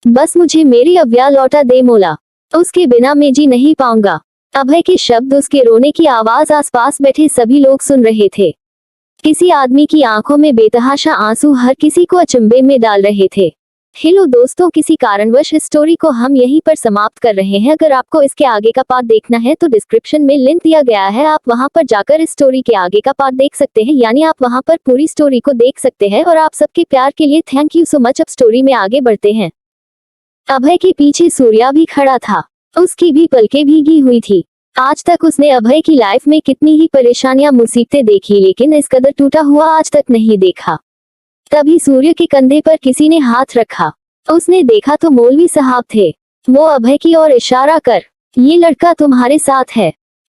बस मुझे मेरी अव्या लौटा दे मौला, उसके बिना मैं जी नहीं पाऊंगा। अभय के शब्द, उसके रोने की आवाज आसपास बैठे सभी लोग सुन रहे थे। किसी आदमी की आंखों में बेतहाशा आंसू हर किसी को अचंभे में डाल रहे थे। हेलो दोस्तों, किसी कारणवश इस स्टोरी को हम यहीं पर समाप्त कर रहे हैं। अगर आपको इसके आगे का पार्ट देखना है तो डिस्क्रिप्शन में लिंक दिया गया है, आप वहां पर जाकर इस स्टोरी के आगे का पार्ट देख सकते हैं, यानी आप वहां पर पूरी स्टोरी को देख सकते हैं। और आप सबके प्यार के लिए थैंक यू सो मच। अब स्टोरी में आगे बढ़ते हैं। अभय के पीछे सूर्या भी खड़ा था, उसकी भी पलकें भीगी हुई थी। आज तक उसने अभय की लाइफ में कितनी ही परेशानियां मुसीबतें देखी, लेकिन इस कदर टूटा हुआ आज तक नहीं देखा। तभी सूर्य के कंधे पर किसी ने हाथ रखा। उसने देखा तो मौलवी साहब थे। वो अभय की ओर इशारा कर, ये लड़का तुम्हारे साथ है।